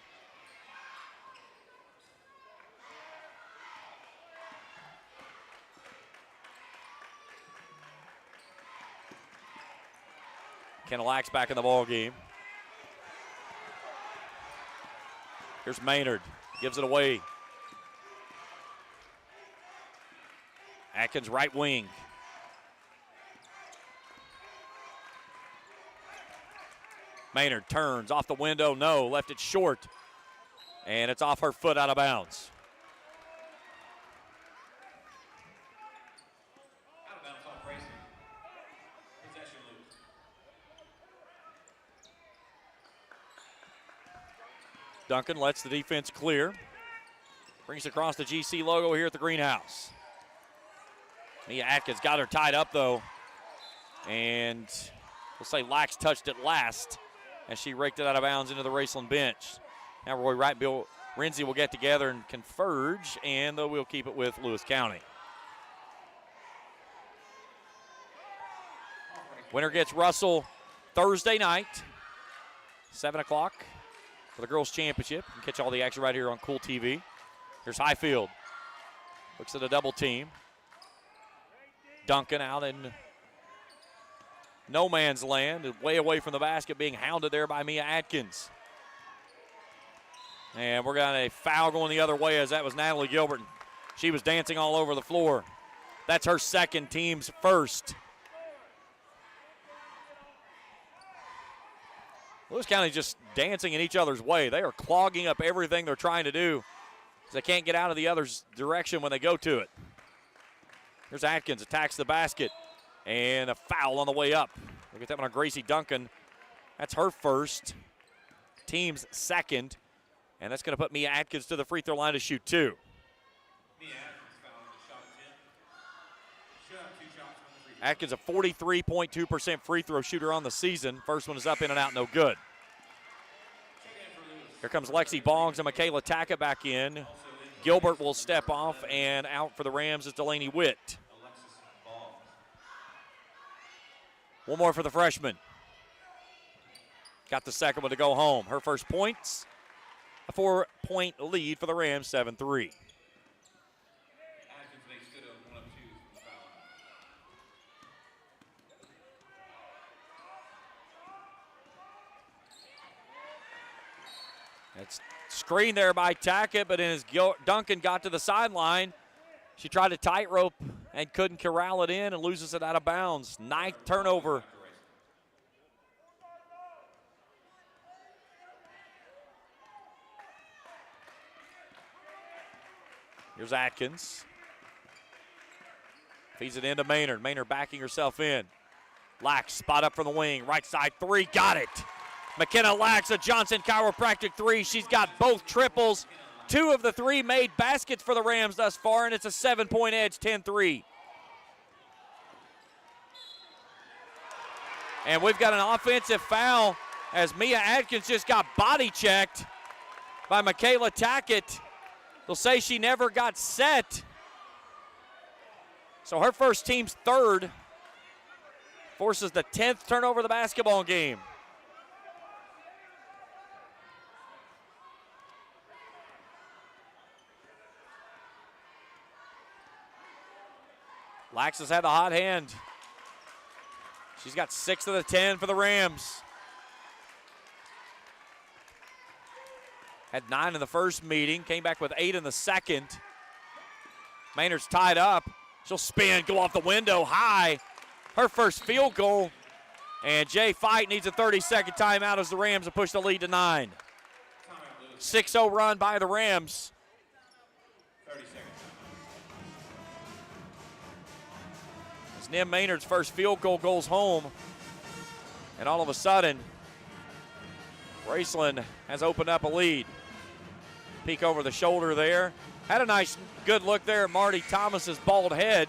Kennellack's back in the ball game. Here's Maynard, gives it away. Atkins right wing. Maynard turns off the window, no, left it short. And it's off her foot out of bounds. Out of bounds off Grayson. Possession loose. Duncan lets the defense clear. Brings across the GC logo here at the greenhouse. Mia Atkins got her tied up, though. And we'll say Lax touched it last as she raked it out of bounds into the Raceland bench. Now Roy Wright, Bill Renzi will get together and converge, and we'll keep it with Lewis County. Winner gets Russell Thursday night, 7 o'clock for the girls' championship. You can catch all the action right here on Kool TV. Here's Highfield. Looks at a double team. Duncan out in no man's land, way away from the basket, being hounded there by Mia Atkins. And we're got a foul going the other way, as that was Natalie Gilbert. She was dancing all over the floor. That's her second, team's first. Lewis County just dancing in each other's way. They are clogging up everything they're trying to do, because they can't get out of the other's direction when they go to it. Here's Atkins, attacks the basket, and a foul on the way up. Look at that one on Gracie Duncan. That's her first, team's second, and that's going to put Mia Atkins to the free throw line to shoot 2. Atkins, a 43.2% free throw shooter on the season. First one is up, in and out, no good. Here comes Lexi Bongs and Michaela Tackett back in. Gilbert will step off, and out for the Rams is Delaney Witt. One more for the freshman. Got the second one to go home. Her first points, a 4-point lead for the Rams, 7-3. It's screened there by Tackett, but as Duncan got to the sideline, she tried to tightrope and couldn't corral it in and loses it out of bounds. 9th turnover. Here's Atkins. Feeds it into Maynard. Maynard backing herself in. Lax, spot up from the wing. Right side 3, got it. McKenna Lax, a Johnson Chiropractic 3. She's got both triples. 2 of the 3 made baskets for the Rams thus far, and it's a 7-point edge, 10-3. And we've got an offensive foul as Mia Atkins just got body checked by Michaela Tackett. They'll say she never got set. So her first, team's third, forces the 10th turnover of the basketball game. Lax has had the hot hand. She's got 6 of the 10 for the Rams. Had 9 in the first meeting, came back with 8 in the second. Maynard's tied up. She'll spin, go off the window high. Her first field goal. And Jay Fight needs a 30-second timeout as the Rams have pushed the lead to 9. 6-0 run by the Rams. 30 seconds. As Nim Maynard's first field goal goes home. And all of a sudden, Raceland has opened up a lead. Peek over the shoulder there. Had a nice, good look there at Marty Thomas's bald head.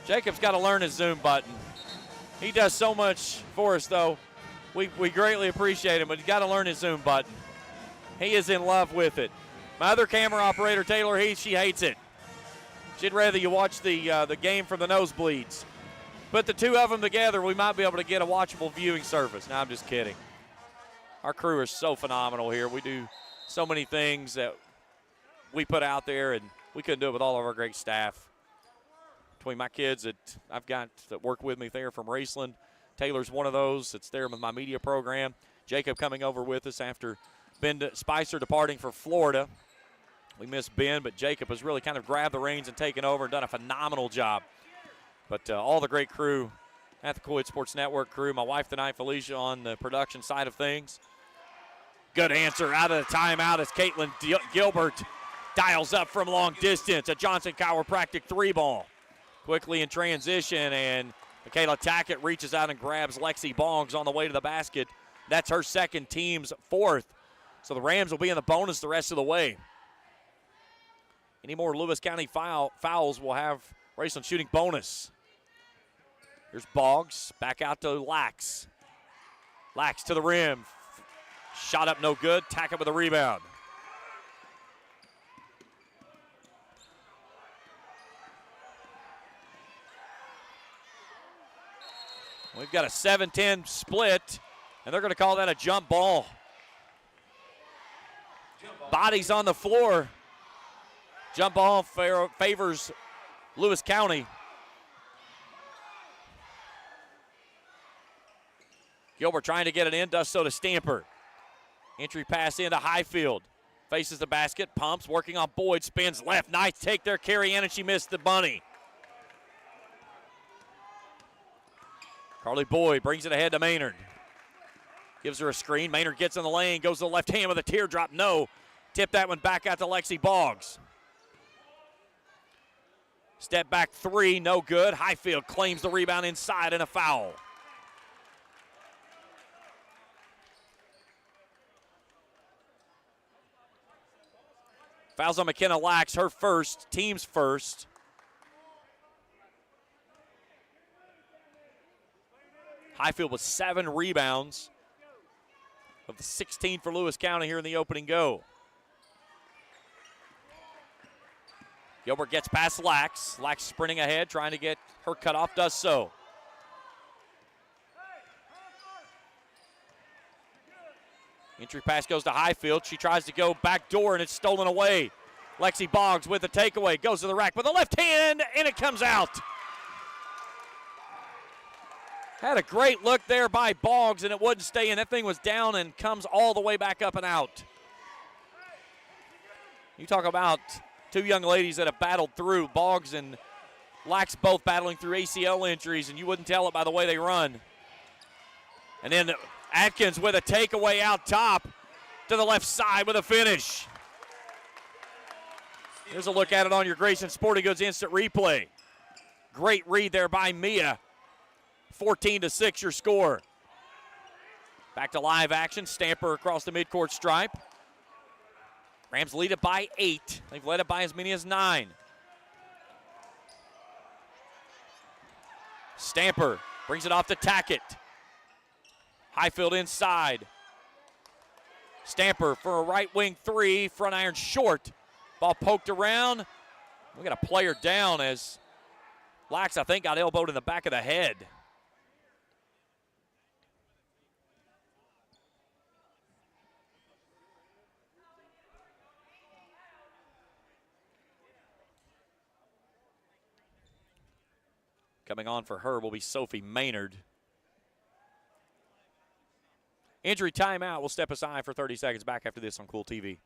Jacob's got to learn his zoom button. He does so much for us, though. We greatly appreciate him, but he's got to learn his zoom button. He is in love with it. My other camera operator, Taylor Heath, she hates it. She'd rather you watch the game from the nosebleeds. Put the two of them together, we might be able to get a watchable viewing service. No, I'm just kidding. Our crew is so phenomenal here. We do so many things that we put out there, and we couldn't do it with all of our great staff. Between my kids that I've got that work with me there from Raceland, Taylor's one of those that's there with my media program. Jacob coming over with us after Ben Spicer departing for Florida. We miss Ben, but Jacob has really kind of grabbed the reins and taken over and done a phenomenal job. But all the great crew at the Kool Sports Network crew, my wife tonight, Felicia, on the production side of things. Good answer out of the timeout as Caitlin Gilbert dials up from long distance. A Johnson Chiropractic 3-ball. Quickly in transition, and Michaela Tackett reaches out and grabs Lexi Bongs on the way to the basket. That's her second, team's fourth. So the Rams will be in the bonus the rest of the way. Any more Lewis County fouls will have Raceland shooting bonus. Here's Boggs, back out to Lax. Lax to the rim. Shot up no good, tack up with a rebound. We've got a 7-10 split, and they're going to call that a jump ball. Bodies on the floor. Jump ball favors Lewis County. Gilbert trying to get it in, does so to Stamper. Entry pass into Highfield. Faces the basket, pumps, working on Boyd, spins left. Nice take there, carry in, and she missed the bunny. Carly Boyd brings it ahead to Maynard. Gives her a screen. Maynard gets in the lane, goes to the left hand with a teardrop. No. Tip that one back out to Lexi Boggs. Step back three, no good. Highfield claims the rebound inside and a foul. Fouls on McKenna Lax, her first, team's first. Highfield with 7 rebounds of the 16 for Lewis County here in the opening go. Gilbert gets past Lax. Lax sprinting ahead, trying to get her cut off, does so. Entry pass goes to Highfield. She tries to go back door, and it's stolen away. Lexi Boggs with the takeaway, goes to the rack with the left hand, and it comes out. Had a great look there by Boggs, and it wouldn't stay in. That thing was down and comes all the way back up and out. You talk about two young ladies that have battled through. Boggs and Lax both battling through ACL injuries, and you wouldn't tell it by the way they run. And then Atkins with a takeaway out top to the left side with a finish. Here's a look at it on your Grayson Sporting Goods instant replay. Great read there by Mia. 14-6 your score. Back to live action. Stamper across the midcourt stripe. Rams lead it by 8. They've led it by as many as 9. Stamper brings it off to Tackett. Highfield inside. Stamper for a right wing 3. Front iron short. Ball poked around. We got a player down as Lax, I think, got elbowed in the back of the head. Coming on for her will be Sophie Maynard. Injury timeout. We'll step aside for 30 seconds. Back after this on Kool TV.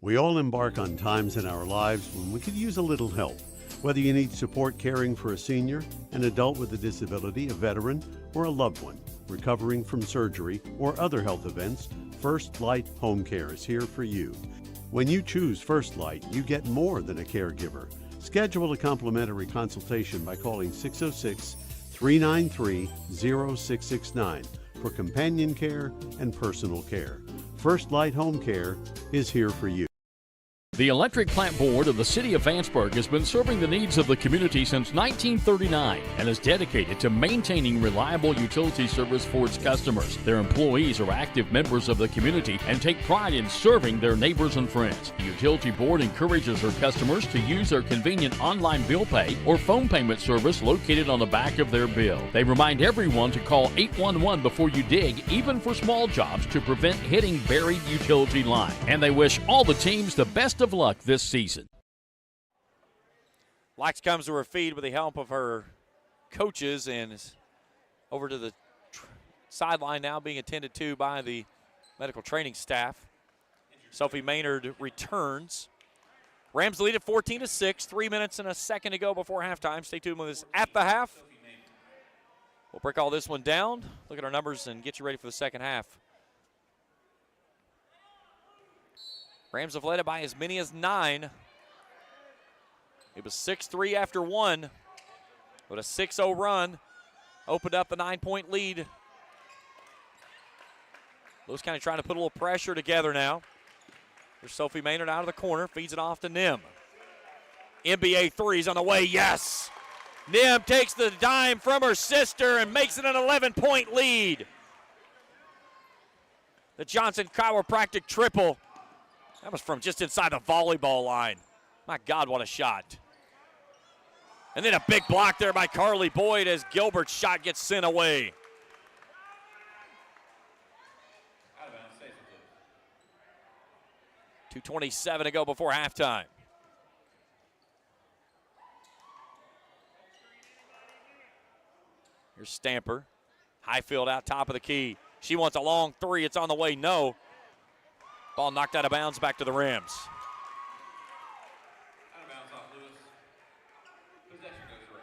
We all embark on times in our lives when we could use a little help. Whether you need support caring for a senior, an adult with a disability, a veteran, or a loved one recovering from surgery or other health events, First Light Home Care is here for you. When you choose First Light, you get more than a caregiver. Schedule a complimentary consultation by calling 606-393-0669 for companion care and personal care. First Light Home Care is here for you. The Electric Plant Board of the City of Vanceburg has been serving the needs of the community since 1939 and is dedicated to maintaining reliable utility service for its customers. Their employees are active members of the community and take pride in serving their neighbors and friends. The Utility Board encourages their customers to use their convenient online bill pay or phone payment service located on the back of their bill. They remind everyone to call 811 before you dig, even for small jobs, to prevent hitting buried utility line. And they wish all the teams the best of luck this season. Lax comes to her feet with the help of her coaches and is over to the sideline now, being attended to by the medical training staff. Sophie Maynard returns. Rams lead at 14-6, 3 minutes and a second to go before halftime. Stay tuned with us at the half. We'll break all this one down, look at our numbers, and get you ready for the second half. Rams have led it by as many as 9. It was 6-3 after 1. But a 6-0 run opened up the 9-point lead. Lewis County trying to put a little pressure together now. There's Sophie Maynard out of the corner, feeds it off to Nim. NBA threes on the way, yes! Nim takes the dime from her sister and makes it an 11-point lead. The Johnson chiropractic triple. That was from just inside the volleyball line. My God, what a shot. And then a big block there by Carly Boyd as Gilbert's shot gets sent away. 2:27 to go before halftime. Here's Stamper. Highfield out top of the key. She wants a long three. It's on the way. No. Ball knocked out of bounds back to the Rams. Out of bounds off Lewis. Possession goes to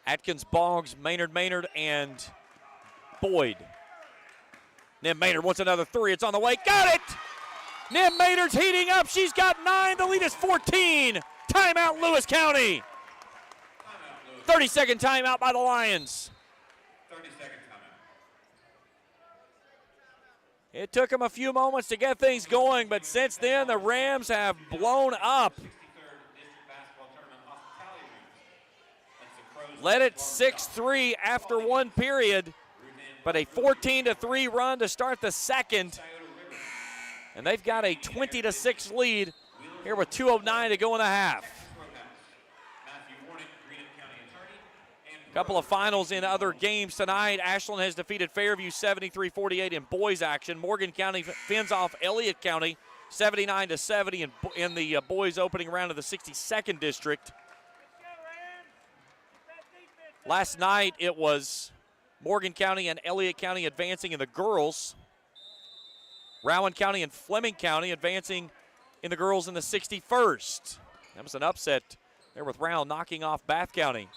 Raceland. Atkins, Boggs, Maynard, and Boyd. Nim Maynard wants another three. It's on the way. Got it! Nim Maynard's heating up. She's got 9. The lead is 14. Timeout, Lewis County. 30-second timeout by the Lions. 30-second timeout. It took them a few moments to get things going, but since then the Rams have blown up. Led it 6-3 after one period, but a 14-3 run to start the second. And they've got a 20-6 lead here with 2:09 to go in the half. A couple of finals in other games tonight. Ashland has defeated Fairview 73-48 in boys action. Morgan County fends off Elliott County 79-70 in the boys opening round of the 62nd district. Last night it was Morgan County and Elliott County advancing in the girls. Rowan County and Fleming County advancing in the girls in the 61st. That was an upset there with Rowan knocking off Bath County.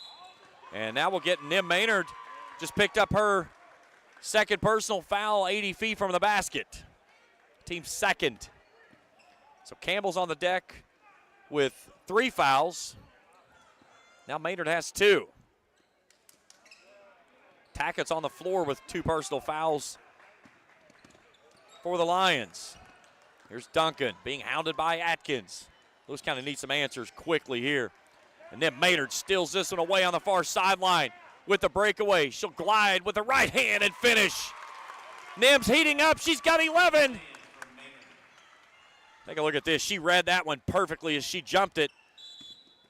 And now we'll get Nim Maynard, just picked up her second personal foul 80 feet from the basket. Team second. So Campbell's on the deck with 3 fouls. Now Maynard has 2. Tackett's on the floor with 2 personal fouls for the Lions. Here's Duncan being hounded by Atkins. Lewis County needs some answers quickly here. And then Maynard steals this one away on the far sideline with the breakaway. She'll glide with the right hand and finish. Nim's heating up. She's got 11. Take a look at this. She read that one perfectly as she jumped it.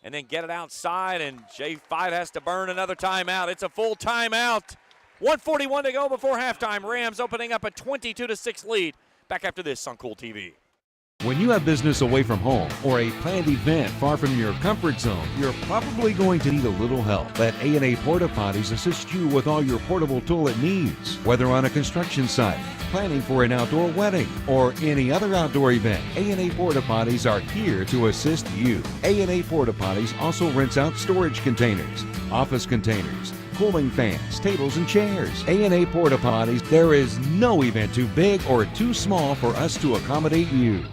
And then get it outside, and Jay Fight has to burn another timeout. It's a full timeout. 1:41 to go before halftime. Rams opening up a 22-6 lead. Back after this on Kool TV. When you have business away from home or a planned event far from your comfort zone, you're probably going to need a little help. Let A&A Porta Potties assist you with all your portable toilet needs. Whether on a construction site, planning for an outdoor wedding, or any other outdoor event, A&A Porta Potties are here to assist you. A&A Porta Potties also rents out storage containers, office containers, cooling fans, tables, and chairs. A&A Porta Potties, there is no event too big or too small for us to accommodate you.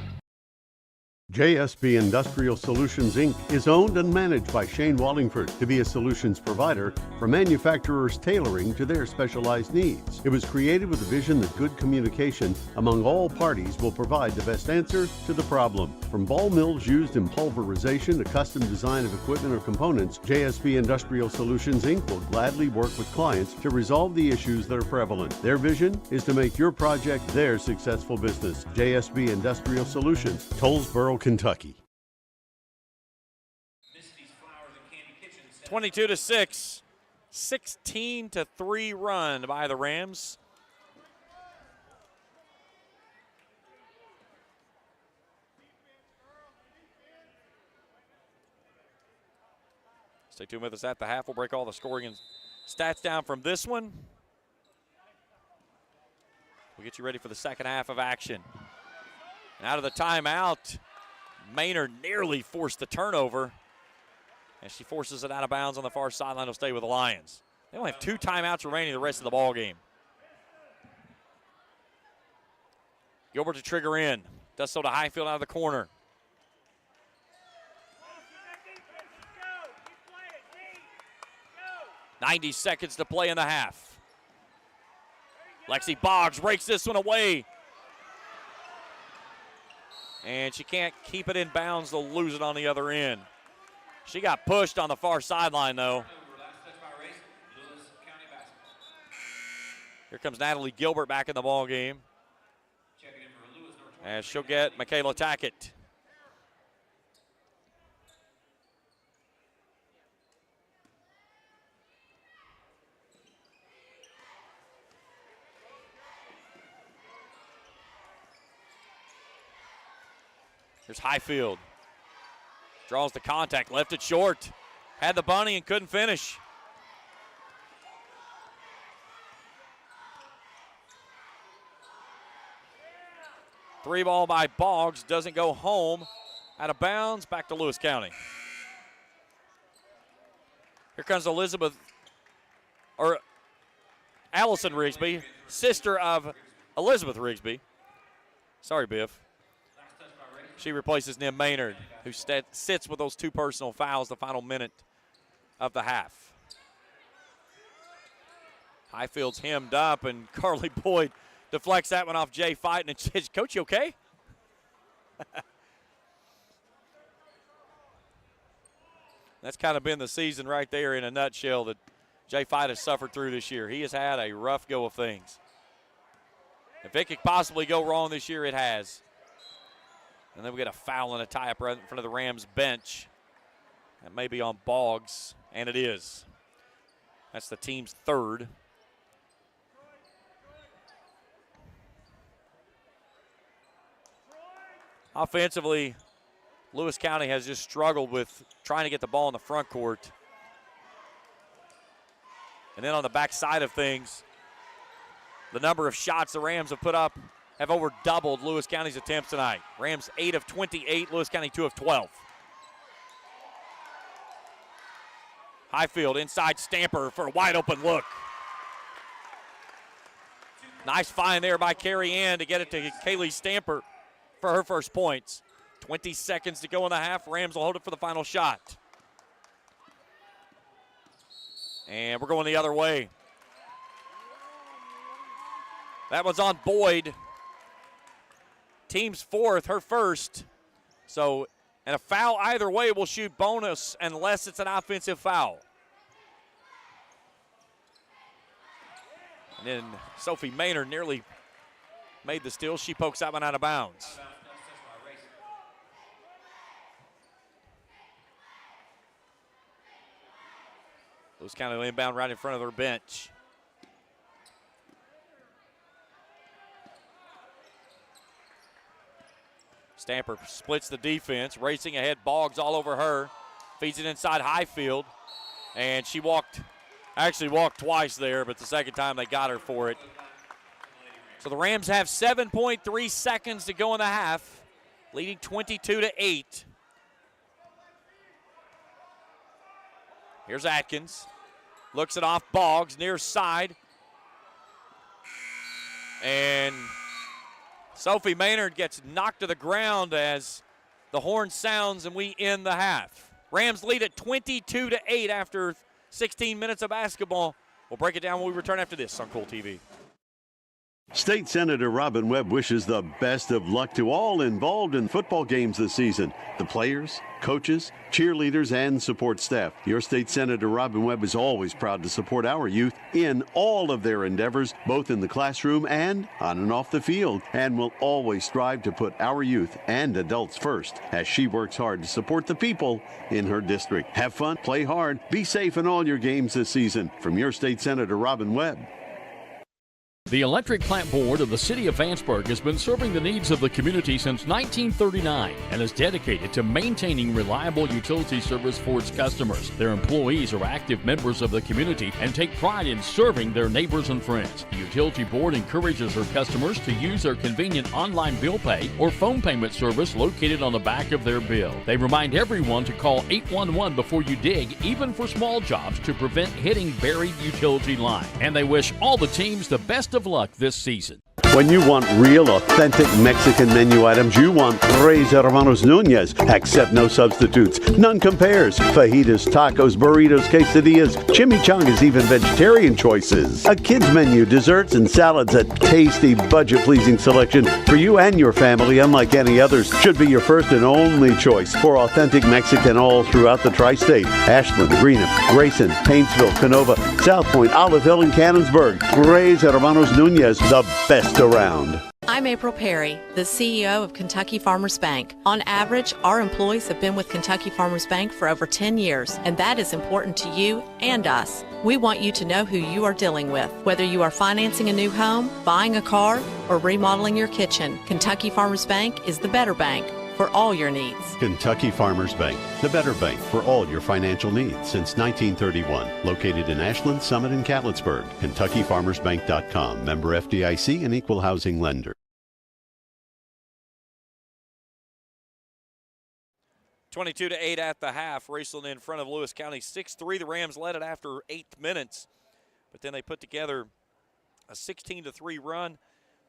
JSB Industrial Solutions, Inc. is owned and managed by Shane Wallingford to be a solutions provider for manufacturers tailoring to their specialized needs. It was created with the vision that good communication among all parties will provide the best answer to the problem. From ball mills used in pulverization to custom design of equipment or components, JSB Industrial Solutions, Inc. will gladly work with clients to resolve the issues that are prevalent. Their vision is to make your project their successful business. JSB Industrial Solutions, Tollsboro, Kentucky. 22-6, 16-3 run by the Rams. Stay tuned with us at the half. We'll break all the scoring and stats down from this one. We'll get you ready for the second half of action. And out of the timeout, Maynard nearly forced the turnover. And she forces it out of bounds on the far sideline. Will stay with the Lions. They only have 2 timeouts remaining the rest of the ball game. Gilbert to trigger in. Does so to Highfield out of the corner. 90 seconds to play in the half. Lexi Boggs breaks this one away. And she can't keep it in bounds. They'll lose it on the other end. She got pushed on the far sideline, though. Here comes Natalie Gilbert back in the ball game. As she'll get Michaela Tackett. Here's Highfield. Draws the contact, left it short. Had the bunny and couldn't finish. Three ball by Boggs, doesn't go home. Out of bounds, back to Lewis County. Here comes Allison Rigsby, sister of Elizabeth Rigsby. Sorry, Biff. She replaces Nim Maynard, who sits with those 2 personal fouls the final minute of the half. Highfield's hemmed up, and Carly Boyd deflects that one off Jay Fighton and says, "Coach, you okay?" That's kind of been the season right there in a nutshell that Jay Fight has suffered through this year. He has had a rough go of things. If it could possibly go wrong this year, it has. And then we get a foul and a tie-up right in front of the Rams bench. That may be on Boggs, and it is. That's the team's third. Offensively, Lewis County has just struggled with trying to get the ball in the front court. And then on the back side of things, the number of shots the Rams have put up have over doubled Lewis County's attempts tonight. Rams 8 of 28, Lewis County 2 of 12. Highfield inside Stamper for a wide open look. Nice find there by Carrie Ann to get it to Kaylee Stamper for her first points. 20 seconds to go in the half. Rams will hold it for the final shot. And we're going the other way. That was on Boyd. Team's fourth, her first. So, and a foul either way will shoot bonus unless it's an offensive foul. And then Sophie Maynard nearly made the steal. She pokes that one out of bounds. Lewis County inbound right in front of their bench. Stamper splits the defense, racing ahead, Boggs all over her, feeds it inside Highfield, and she actually walked twice there, but the second time they got her for it. So the Rams have 7.3 seconds to go in the half, leading 22-8. Here's Atkins, looks it off Boggs, near side, and Sophie Maynard gets knocked to the ground as the horn sounds and we end the half. Rams lead at 22-8 after 16 minutes of basketball. We'll break it down when we return after this on Kool TV. State Senator Robin Webb wishes the best of luck to all involved in football games this season. The players, coaches, cheerleaders, and support staff. Your State Senator Robin Webb is always proud to support our youth in all of their endeavors, both in the classroom and on and off the field, and will always strive to put our youth and adults first as she works hard to support the people in her district. Have fun, play hard, be safe in all your games this season. From your State Senator Robin Webb. The Electric Plant Board of the City of Vanceburg has been serving the needs of the community since 1939 and is dedicated to maintaining reliable utility service for its customers. Their employees are active members of the community and take pride in serving their neighbors and friends. The Utility Board encourages their customers to use their convenient online bill pay or phone payment service located on the back of their bill. They remind everyone to call 811 before you dig, even for small jobs, to prevent hitting buried utility line. And they wish all the teams the best of luck this season. When you want real, authentic Mexican menu items, you want Tres Hermanos Nunez. Accept no substitutes. None compares. Fajitas, tacos, burritos, quesadillas, chimichangas, even vegetarian choices. A kids menu, desserts and salads, a tasty, budget-pleasing selection for you and your family, unlike any others. Should be your first and only choice for authentic Mexican all throughout the tri-state. Ashland, Greenup, Raceland, Paintsville, Canova, South Point, Olive Hill, and Cannonsburg. Tres Hermanos Nunez, the best around. I'm April Perry, the CEO of Kentucky Farmers Bank. On average, our employees have been with Kentucky Farmers Bank for over 10 years, and that is important to you and us. We want you to know who you are dealing with. Whether you are financing a new home, buying a car, or remodeling your kitchen, Kentucky Farmers Bank is the better bank for all your needs. Kentucky Farmers Bank, the better bank for all your financial needs since 1931. Located in Ashland, Summit, and Catlettsburg. KentuckyFarmersBank.com. Member FDIC and equal housing lender. 22-8 at the half. Raceland in front of Lewis County 6-3. The Rams led it after 8 minutes, but then they put together a 16-3 run.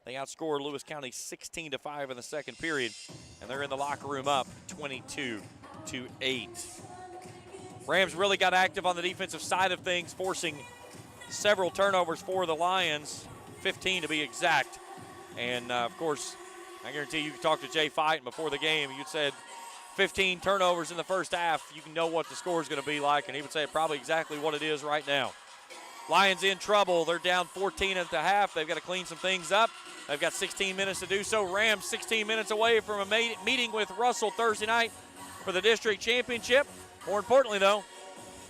They outscored Lewis County 16-5 in the second period, and they're in the locker room up 22-8. Rams really got active on the defensive side of things, forcing several turnovers for the Lions, 15 to be exact. And, of course, I guarantee you talked to Jay Fighton before the game. You said 15 turnovers in the first half. You can know what the score is going to be like, and he would say probably exactly what it is right now. Lions in trouble. They're down 14 at the half. They've got to clean some things up. They've got 16 minutes to do so. Rams 16 minutes away from a meeting with Russell Thursday night for the district championship. More importantly, though,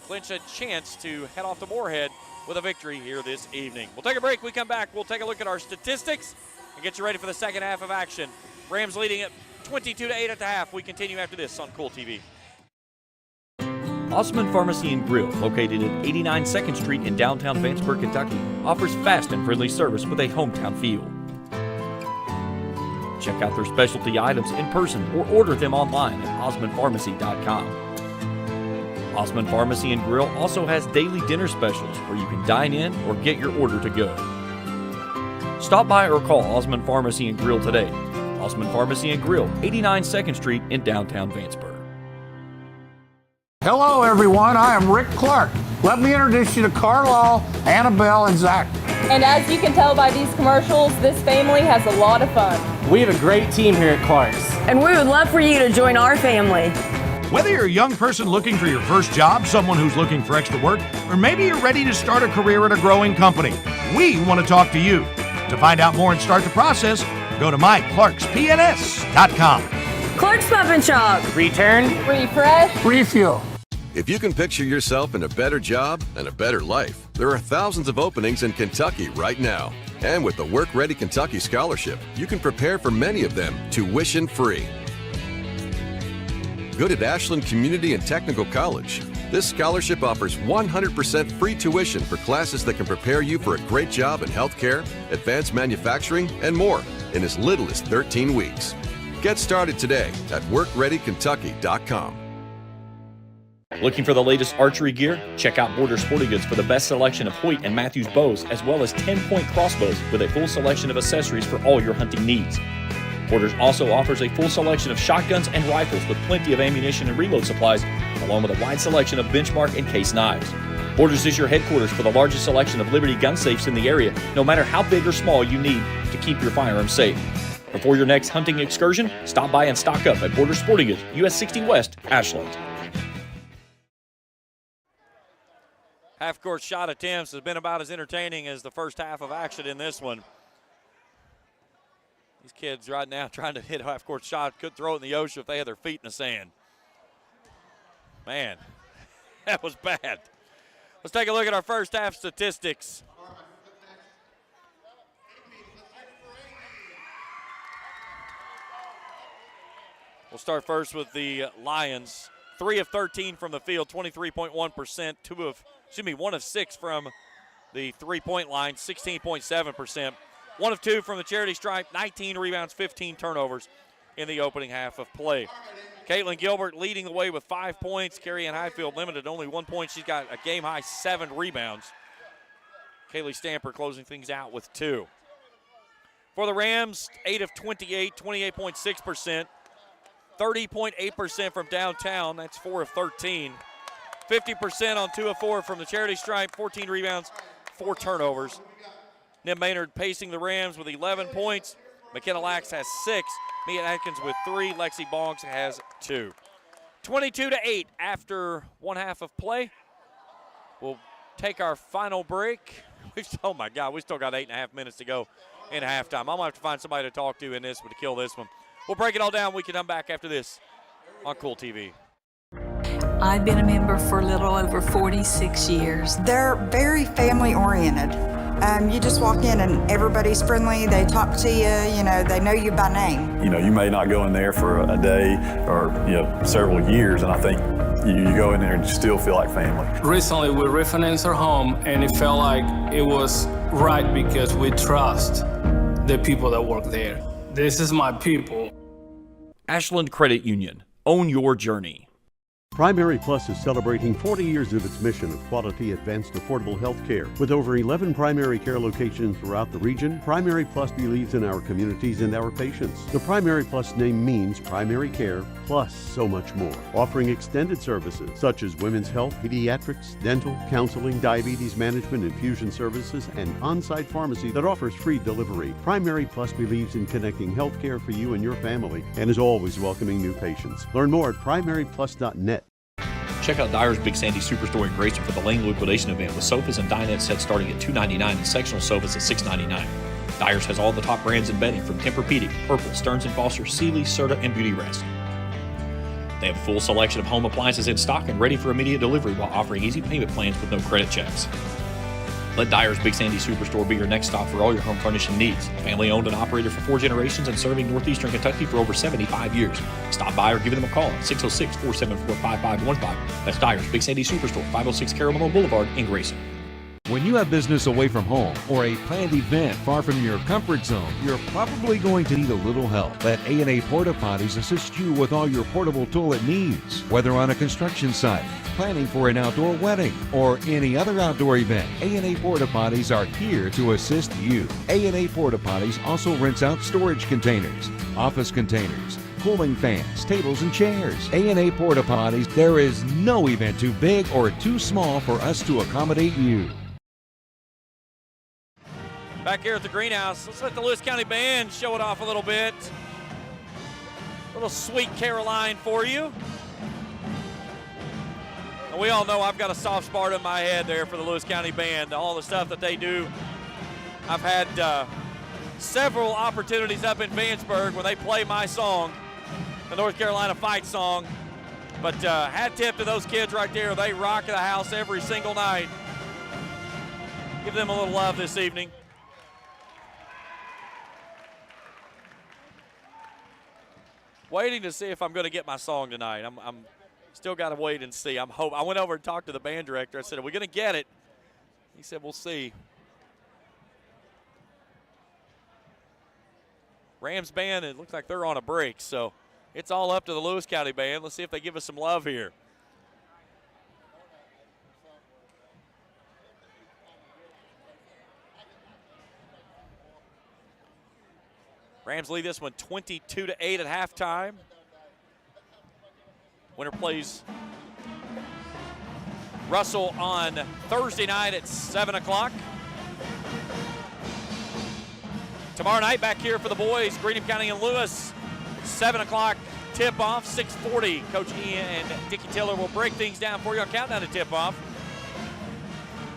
clinch a chance to head off to Morehead with a victory here this evening. We'll take a break. We come back. We'll take a look at our statistics and get you ready for the second half of action. Rams leading it 22-8 at the half. We continue after this on Kool TV. Osman Pharmacy and Grill, located at 89 2nd Street in downtown Vanceburg, Kentucky, offers fast and friendly service with a hometown feel. Check out their specialty items in person or order them online at osmanpharmacy.com. Osman Pharmacy and Grill also has daily dinner specials where you can dine in or get your order to go. Stop by or call Osman Pharmacy and Grill today. Osman Pharmacy and Grill, 89 2nd Street in downtown Vanceburg. Hello, everyone. I am Rick Clark. Let me introduce you to Carlisle, Annabelle, and Zach. And as you can tell by these commercials, this family has a lot of fun. We have a great team here at Clark's. And we would love for you to join our family. Whether you're a young person looking for your first job, someone who's looking for extra work, or maybe you're ready to start a career at a growing company, we want to talk to you. To find out more and start the process, go to myclarkspns.com. Clark's Pub & Shop. Return. Refresh. Refuel. If you can picture yourself in a better job and a better life, there are thousands of openings in Kentucky right now. And with the Work Ready Kentucky Scholarship, you can prepare for many of them tuition-free. Good at Ashland Community and Technical College. This scholarship offers 100% free tuition for classes that can prepare you for a great job in healthcare, advanced manufacturing, and more in as little as 13 weeks. Get started today at workreadykentucky.com. Looking for the latest archery gear? Check out Border Sporting Goods for the best selection of Hoyt and Matthews bows, as well as 10-point crossbows with a full selection of accessories for all your hunting needs. Borders also offers a full selection of shotguns and rifles with plenty of ammunition and reload supplies, along with a wide selection of benchmark and case knives. Borders is your headquarters for the largest selection of Liberty gun safes in the area, no matter how big or small you need to keep your firearms safe. Before your next hunting excursion, stop by and stock up at Border Sporting Goods, US 60 West, Ashland. Half-court shot attempts has been about as entertaining as the first half of action in this one. These kids right now trying to hit a half-court shot, could throw it in the ocean if they had their feet in the sand. Man, that was bad. Let's take a look at our first half statistics. We'll start first with the Lions. 3 of 13 from the field, 23.1%. 1 of 6 from the three-point line, 16.7%. 1 of 2 from the charity stripe, 19 rebounds, 15 turnovers in the opening half of play. Caitlin Gilbert leading the way with 5 points. Carrie Ann Highfield limited only 1 point. She's got a game-high 7 rebounds. Kaylee Stamper closing things out with 2. For the Rams, 8 of 28, 28.6%, 30.8% from downtown. That's 4 of 13. 50% on 2 of 4 from the charity stripe, 14 rebounds, 4 turnovers. Nim Maynard pacing the Rams with 11 points. McKenna Lax has 6. Mia Atkins with 3. Lexi Boggs has 2. 22-8 after one half of play. We'll take our final break. Oh my God, we still got 8.5 minutes to go in halftime. I'm gonna have to find somebody to talk to in this one to kill this one. We'll break it all down. We can come back after this on Kool TV. I've been a member for a little over 46 years. They're very family oriented. You just walk in and everybody's friendly. They talk to you, you know, they know you by name. You know, you may not go in there for a day or, several years, and I think you go in there and you still feel like family. Recently, we refinanced our home, and it felt like it was right because we trust the people that work there. This is my people. Ashland Credit Union. Own your journey. Primary Plus is celebrating 40 years of its mission of quality, advanced, affordable health care. With over 11 primary care locations throughout the region, Primary Plus believes in our communities and our patients. The Primary Plus name means primary care plus so much more, offering extended services such as women's health, pediatrics, dental, counseling, diabetes management, infusion services, and on-site pharmacy that offers free delivery. Primary Plus believes in connecting health care for you and your family and is always welcoming new patients. Learn more at primaryplus.net. Check out Dyer's Big Sandy Superstore in Grayson for the Lane liquidation event with sofas and dinette sets starting at $299 and sectional sofas at $699. Dyer's has all the top brands in bedding from Tempur-Pedic, Purple, Stearns & Foster, Sealy, Serta, and Beauty Rest. They have a full selection of home appliances in stock and ready for immediate delivery while offering easy payment plans with no credit checks. Let Dyer's Big Sandy Superstore be your next stop for all your home furnishing needs. Family owned and operated for 4 generations and serving northeastern Kentucky for over 75 years. Stop by or give them a call at 606-474-5515. That's Dyer's Big Sandy Superstore, 506 Carroll Boulevard in Grayson. When you have business away from home or a planned event far from your comfort zone, you're probably going to need a little help. Let A&A Porta Potties assist you with all your portable toilet needs. Whether on a construction site, planning for an outdoor wedding, or any other outdoor event, A&A Porta Potties are here to assist you. A&A Porta Potties also rents out storage containers, office containers, cooling fans, tables, and chairs. A&A Porta Potties, there is no event too big or too small for us to accommodate you. Back here at the greenhouse, let's let the Lewis County Band show it off a little bit. A little Sweet Caroline for you. And we all know I've got a soft spot in my head there for the Lewis County Band, all the stuff that they do. I've had several opportunities up in Vanceburg when they play my song, the North Carolina Fight song. But hat tip to those kids right there. They rock the house every single night. Give them a little love this evening. Waiting to see if I'm going to get my song tonight. I'm still got to wait and see. I went over and talked to the band director. I said, "Are we going to get it?" He said, "We'll see." Rams band, it looks like they're on a break, so it's all up to the Lewis County Band. Let's see if they give us some love here. Rams lead this one 22-8 at halftime. Winner plays Russell on Thursday night at 7 o'clock. Tomorrow night back here for the boys, Greenup County and Lewis, 7 o'clock tip-off, 6:40. Coach Ian and Dickie Tiller will break things down for you on countdown to tip-off.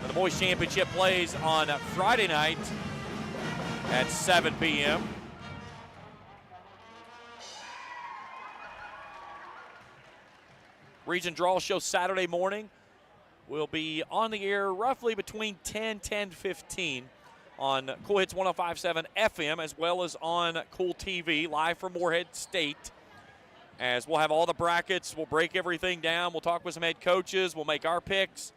The boys championship plays on Friday night at 7 p.m. Region Draw Show Saturday morning will be on the air roughly between 10:15 on Kool Hits 105.7 FM, as well as on Kool TV, live from Morehead State. As we'll have all the brackets, we'll break everything down, we'll talk with some head coaches, we'll make our picks,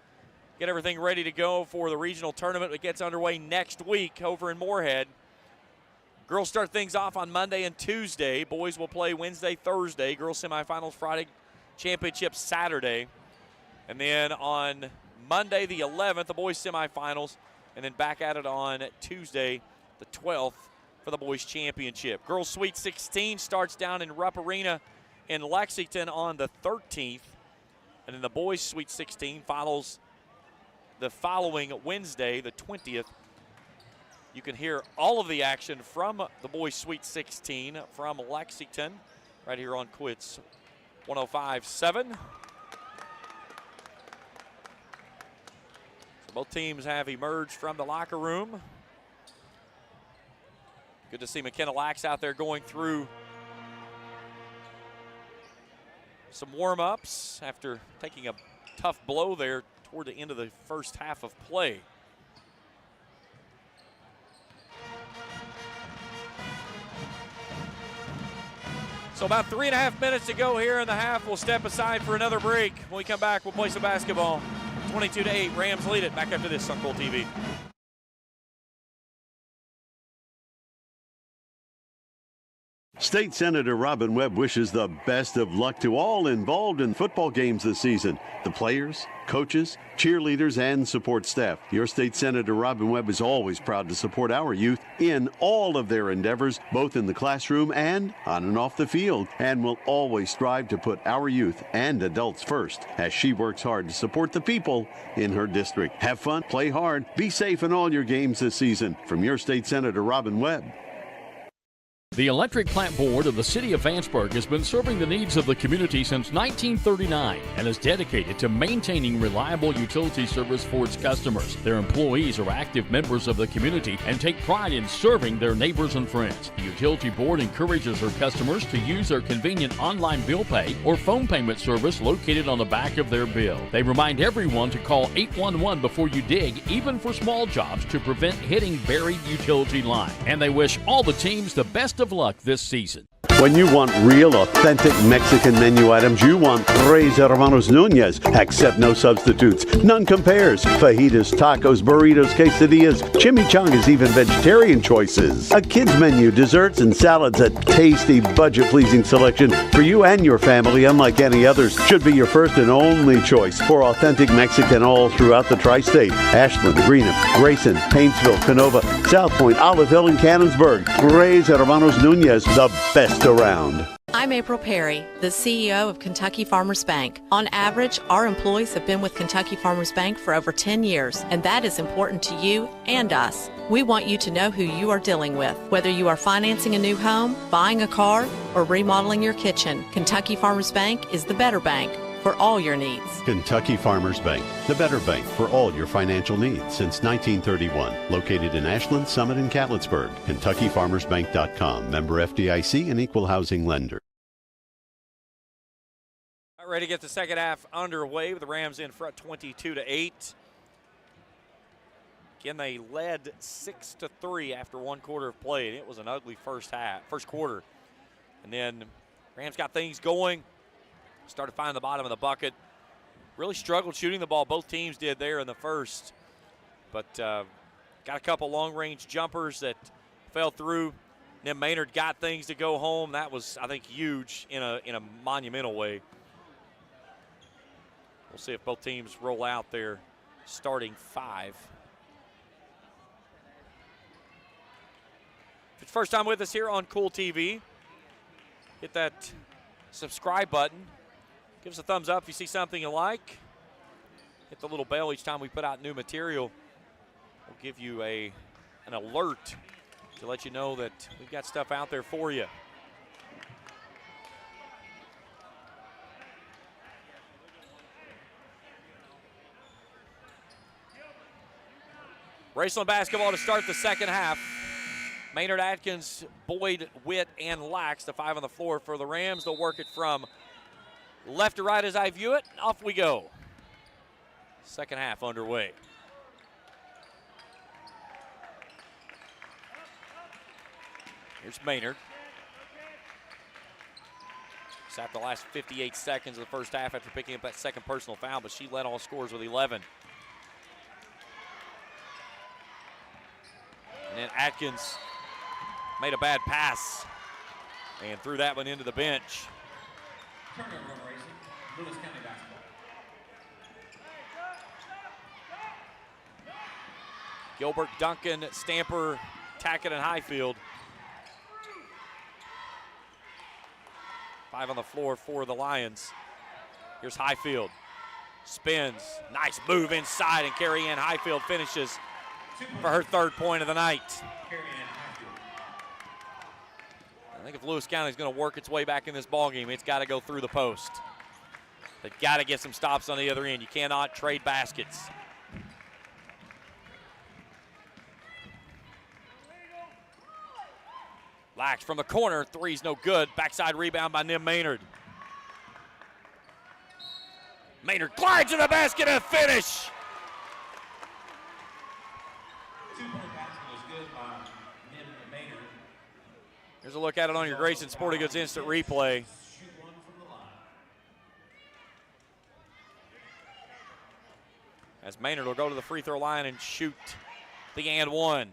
get everything ready to go for the regional tournament that gets underway next week over in Morehead. Girls start things off on Monday and Tuesday. Boys will play Wednesday, Thursday. Girls semifinals Friday, championship Saturday. And then on Monday the 11th, the boys semifinals, and then back at it on Tuesday the 12th for the boys championship. Girls Sweet 16 starts down in Rupp Arena in Lexington on the 13th. And then the boys Sweet 16 follows the following Wednesday, the 20th. You can hear all of the action from the boys Sweet 16 from Lexington right here on Quits 105.7. So both teams have emerged from the locker room. Good to see McKenna Lax out there going through some warm-ups after taking a tough blow there toward the end of the first half of play. So about 3.5 minutes to go here in the half. We'll step aside for another break. When we come back, we'll play some basketball. 22-8, Rams lead it. Back after this on Kool TV. State Senator Robin Webb wishes the best of luck to all involved in football games this season. The players, coaches, cheerleaders, and support staff. Your State Senator Robin Webb is always proud to support our youth in all of their endeavors, both in the classroom and on and off the field, and will always strive to put our youth and adults first as she works hard to support the people in her district. Have fun, play hard, be safe in all your games this season. From your State Senator Robin Webb. The Electric Plant Board of the City of Vanceburg has been serving the needs of the community since 1939 and is dedicated to maintaining reliable utility service for its customers. Their employees are active members of the community and take pride in serving their neighbors and friends. The Utility Board encourages their customers to use their convenient online bill pay or phone payment service located on the back of their bill. They remind everyone to call 811 before you dig, even for small jobs, to prevent hitting buried utility line. And they wish all the teams the best of luck this season. When you want real, authentic Mexican menu items, you want Tres Hermanos Nunez. Accept no substitutes. None compares. Fajitas, tacos, burritos, quesadillas, chimichangas, even vegetarian choices. A kids menu, desserts and salads, a tasty, budget-pleasing selection for you and your family, unlike any others. Should be your first and only choice for authentic Mexican all throughout the tri-state. Ashland, Greenup, Grayson, Paintsville, Canova, South Point, Olive Hill, and Cannonsburg. Tres Hermanos Nunez, the best around. I'm April Perry, the CEO of Kentucky Farmers Bank. On average, our employees have been with Kentucky Farmers Bank for over 10 years, and that is important to you and us. We want you to know who you are dealing with. Whether you are financing a new home, buying a car, or remodeling your kitchen, Kentucky Farmers Bank is the better bank for all your needs. Kentucky Farmers Bank, the better bank for all your financial needs since 1931. Located in Ashland, Summit, and Catlettsburg. KentuckyFarmersBank.com. Member FDIC and equal housing lender. Ready to get the second half underway with the Rams in front 22-8. Again, they led 6-3 after one quarter of play, and it was an ugly first quarter. And then Rams got things going. Started finding the bottom of the bucket. Really struggled shooting the ball. Both teams did there in the first. But got a couple long-range jumpers that fell through. Then Maynard got things to go home. That was, I think, huge in a monumental way. We'll see if both teams roll out their starting five. If it's first time with us here on Kool TV, hit that subscribe button. Give us a thumbs up if you see something you like. Hit the little bell each time we put out new material. We'll give you an alert to let you know that we've got stuff out there for you. Raceland basketball to start the second half. Maynard, Atkins, Boyd, Witt, and Lax, the five on the floor for the Rams. They'll work it from left to right as I view it. Off we go. Second half underway. Here's Maynard. Sapped the last 58 seconds of the first half after picking up that second personal foul, but she led all scores with 11. And then Atkins made a bad pass and threw that one into the bench. Turnover on Raceland, Lewis County basketball. Gilbert, Duncan, Stamper, Tackett, and Highfield 5 on the floor for the Lions. Here's Highfield. Spins. Nice move inside, and Carrie Ann Highfield finishes for her 3rd point of the night. I think if Lewis County is going to work its way back in this ballgame, it's got to go through the post. They've got to get some stops on the other end. You cannot trade baskets. Lax from the corner, 3's no good. Backside rebound by Nim Maynard. Maynard glides to the basket and finish. 2-point basket was good by Nim Maynard. Here's a look at it on your Grayson Sporting Goods instant replay. As Maynard will go to the free throw line and shoot the and one.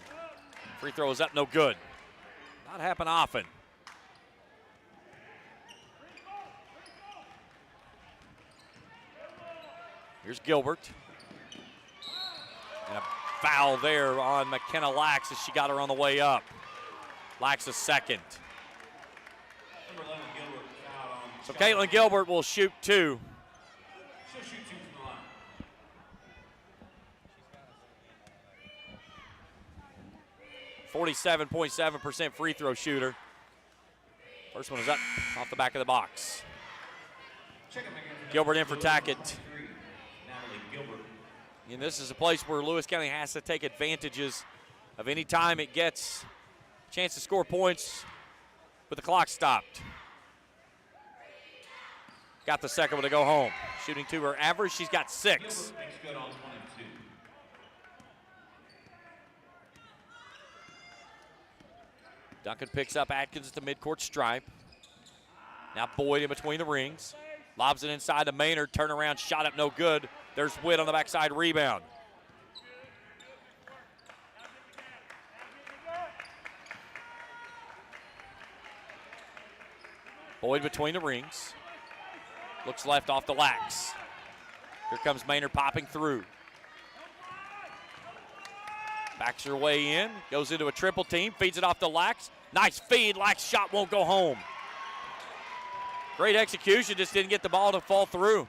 Free throw is up, no good. Not happen often. Here's Gilbert. And a foul there on McKenna Lax as she got her on the way up. Lax is second. So Caitlin Gilbert will shoot 2. She'll shoot 2 from the line. .7% free throw shooter. First one is up off the back of the box. Gilbert in for Tackett. And this is a place where Lewis County has to take advantages of any time it gets a chance to score points, but the clock stopped. Got the second one to go home. Shooting to her average, she's got 6. Duncan picks up Atkins at the midcourt stripe. Now Boyd in between the rings. Lobs it inside to Maynard. Turnaround shot up, no good. There's Witt on the backside rebound. Boyd between the rings. Looks left off the Lax. Here comes Maynard popping through. Backs her way in, goes into a triple team, feeds it off to Lax. Nice feed, Lax shot won't go home. Great execution, just didn't get the ball to fall through.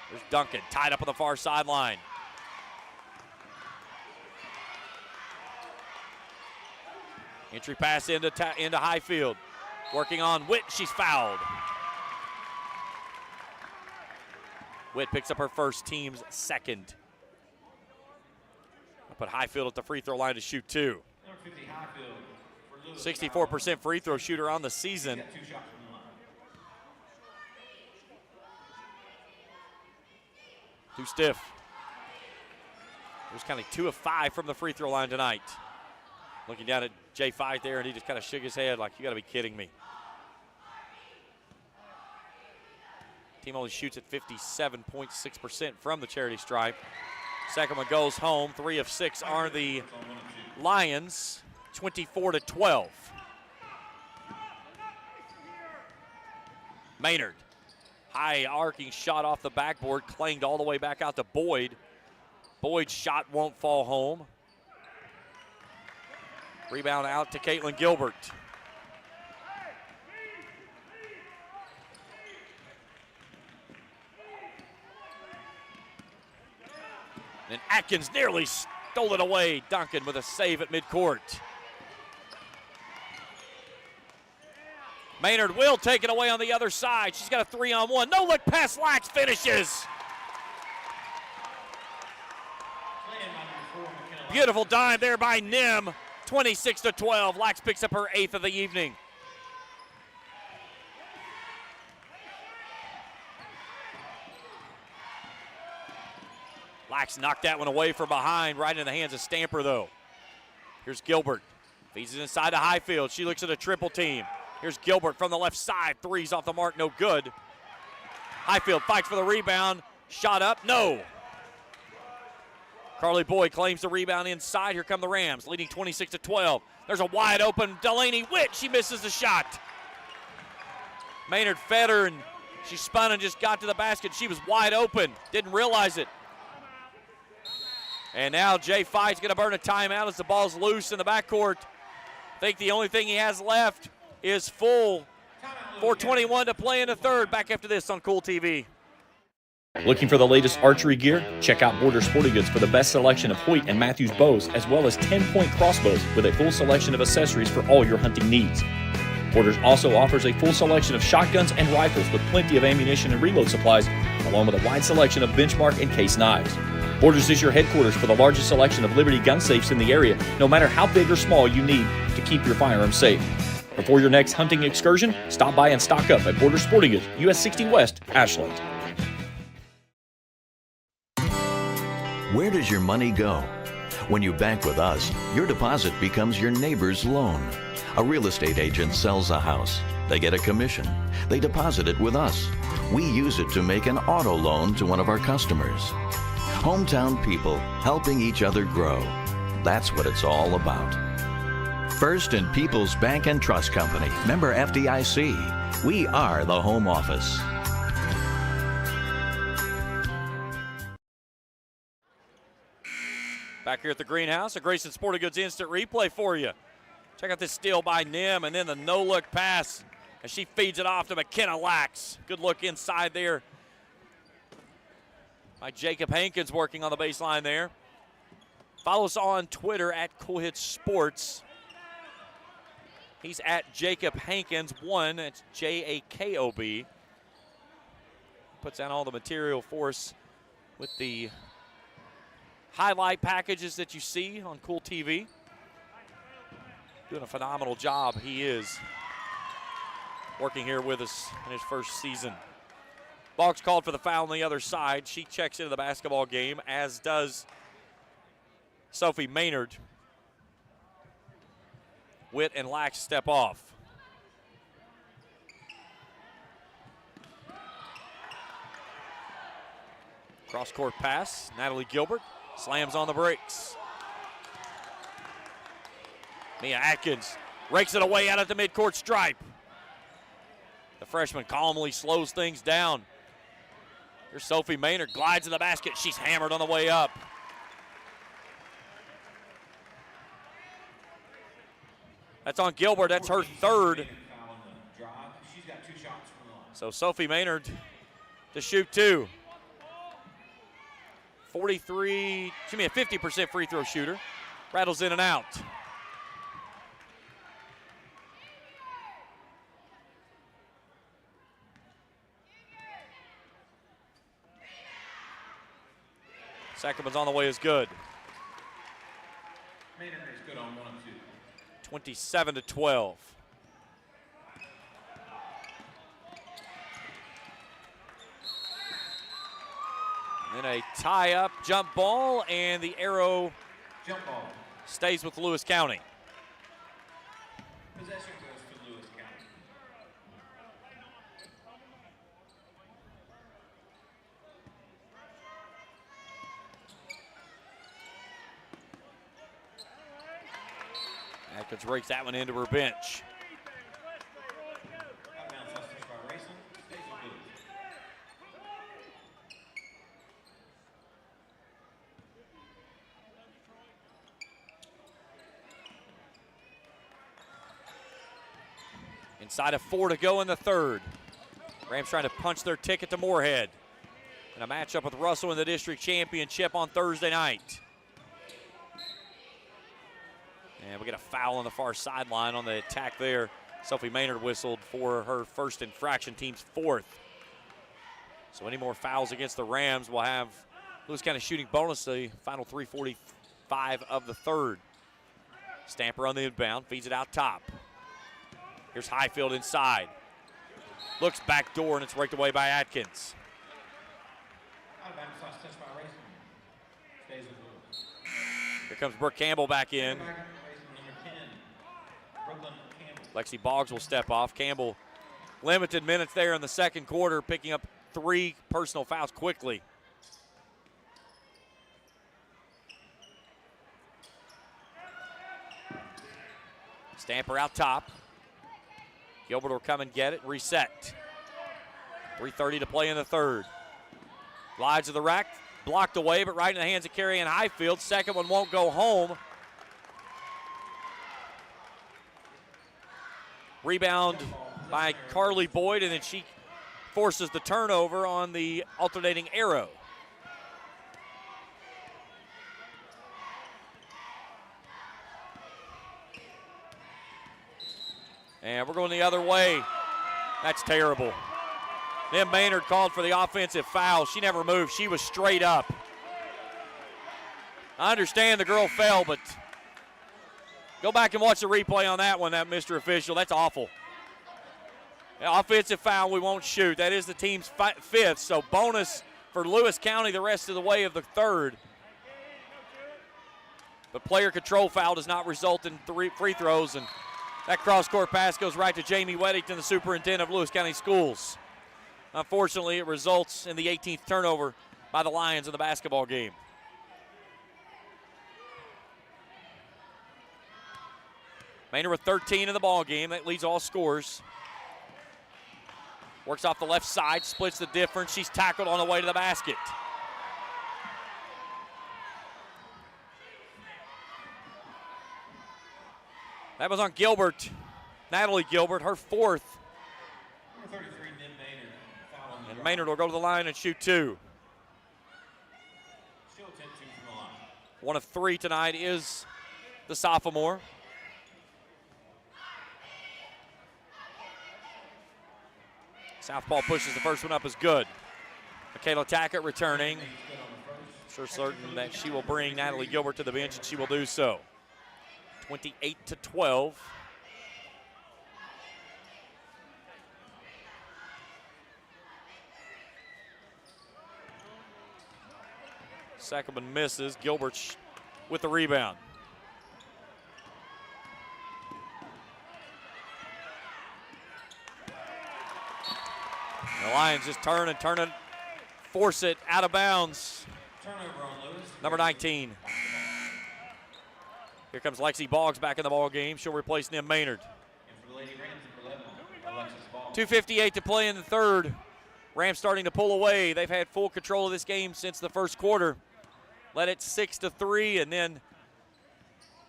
There's Duncan, tied up on the far sideline. Entry pass into Highfield. Working on Witt, she's fouled. Witt picks up her first, team's second. I'll put Highfield at the free throw line to shoot 2. 64% free throw shooter on the season. Too stiff. There's kind of 2 of 5 from the free throw line tonight. Looking down at Jay Fight there, and he just kind of shook his head like, you got to be kidding me. Team only shoots at 57.6% from the charity stripe. Second one goes home. 3 of 6 are the Lions. 24-12. Maynard. High arcing shot off the backboard, clanged all the way back out to Boyd. Boyd's shot won't fall home. Rebound out to Caitlin Gilbert. And Atkins nearly stole it away. Duncan with a save at midcourt. Maynard will take it away on the other side. She's got a 3-on-1. No look pass, Lax finishes. Beautiful dime there by Nim. 26-12. Lax picks up her 8th of the evening. Lax knocked that one away from behind, right in the hands of Stamper, though. Here's Gilbert. Feeds it inside to Highfield. She looks at a triple team. Here's Gilbert from the left side. 3's off the mark, no good. Highfield fights for the rebound. Shot up, no. Carly Boyd claims the rebound inside. Here come the Rams, leading 26-12. There's a wide open Delaney Witt. She misses the shot. Maynard fed her, and she spun and just got to the basket. She was wide open. Didn't realize it. And now Jay Fight's going to burn a timeout as the ball's loose in the backcourt. I think the only thing he has left is full. 4:21 to play in the third. Back after this on Kool TV. Looking for the latest archery gear? Check out Border Sporting Goods for the best selection of Hoyt and Matthews bows, as well as 10-point crossbows with a full selection of accessories for all your hunting needs. Borders also offers a full selection of shotguns and rifles with plenty of ammunition and reload supplies, along with a wide selection of benchmark and case knives. Borders is your headquarters for the largest selection of Liberty gun safes in the area, no matter how big or small you need to keep your firearms safe. Before your next hunting excursion, stop by and stock up at Border Sporting Goods, US 60 West, Ashland. Where does your money go? When you bank with us, your deposit becomes your neighbor's loan. A real estate agent sells a house. They get a commission. They deposit it with us. We use it to make an auto loan to one of our customers. Hometown people helping each other grow. That's what it's all about. First and People's Bank and Trust Company, member FDIC. We are the home office. Back here at the greenhouse, a Grayson Sporting Goods instant replay for you. Check out this steal by Nim, and then the no-look pass as she feeds it off to McKenna Lax. Good look inside there by Jacob Hankins working on the baseline there. Follow us on Twitter at Kool Hits Sports. He's at Jacob Hankins 1. It's JAKOB. Puts out all the material for us with the highlight packages that you see on Kool TV. Doing a phenomenal job. He is working here with us in his first season. Boggs called for the foul on the other side. She checks into the basketball game, as does Sophie Maynard. Witt and Lax step off. Cross-court pass. Natalie Gilbert slams on the brakes. Mia Atkins rakes it away out at the midcourt stripe. The freshman calmly slows things down. Here's Sophie Maynard, glides in the basket. She's hammered on the way up. That's on Gilbert. That's her third. So Sophie Maynard to shoot two. 50% free throw shooter. Rattles in and out. Second one's on the way is good. Maynard is good on 1 and 2. 27-12. Then a tie-up jump ball, and the arrow Jump ball. stays with Lewis County. Possession goes to Lewis County. Atkins rakes that one into her bench. Out of bounds, last touch by Raceland. Stays with Lewis. Inside of 4 to go in the third. Rams trying to punch their ticket to Morehead in a matchup with Russell in the district championship on Thursday night. And we get a foul on the far sideline on the attack there. Sophie Maynard whistled for her first infraction, team's fourth. So any more fouls against the Rams will have Lewis County shooting bonus the final 3:45 of the third. Stamper on the inbound, feeds it out top. Here's Highfield inside. Looks back door, and it's raked away by Atkins. Out of bounds, last touch by Raceland. Stays with Lewis. Here comes Brooke Campbell back in. Number 10, Brooklyn Campbell. Lexi Boggs will step off. Campbell, limited minutes there in the second quarter, picking up 3 personal fouls quickly. Stamper out top. Gilbert will come and get it, reset. 3:30 to play in the third. Glides to the rack, blocked away, but right in the hands of Carrie Ann Highfield. Second one won't go home. Rebound by Carly Boyd, and then she forces the turnover on the alternating arrow. And we're going the other way. That's terrible. Then Maynard called for the offensive foul. She never moved. She was straight up. I understand the girl fell, but go back and watch the replay on that one, that Mr. Official. That's awful. Offensive foul, we won't shoot. That is the team's fifth, so bonus for Lewis County the rest of the way of the third. But player control foul does not result in 3 free throws, and that cross-court pass goes right to Jamie Weddington, the superintendent of Lewis County Schools. Unfortunately, it results in the 18th turnover by the Lions in the basketball game. Maynard with 13 in the ball game. That leads all scorers. Works off the left side, splits the difference. She's tackled on the way to the basket. That was on Gilbert. Natalie Gilbert, her fourth. Number 33, Nim Maynard. Foul on the And Maynard will go to the line and shoot 2. She'll attempt 2 from the line. 1 of 3 tonight is the sophomore. Southpaw pushes the first one up is good. Michaela Tackett returning. Sure certain that she will bring Natalie Gilbert to the bench, and she will do so. 28-12. Second one misses. Gilbert with the rebound. The Lions just turn and force it out of bounds. Turnover on Lewis. Number 19. Here comes Lexi Boggs back in the ball game. She'll replace Nim Maynard. And for the Lady Rams, number 11, Alexis Ball. 2:58 to play in the third. Rams starting to pull away. They've had full control of this game since the first quarter. Led it 6-3, and then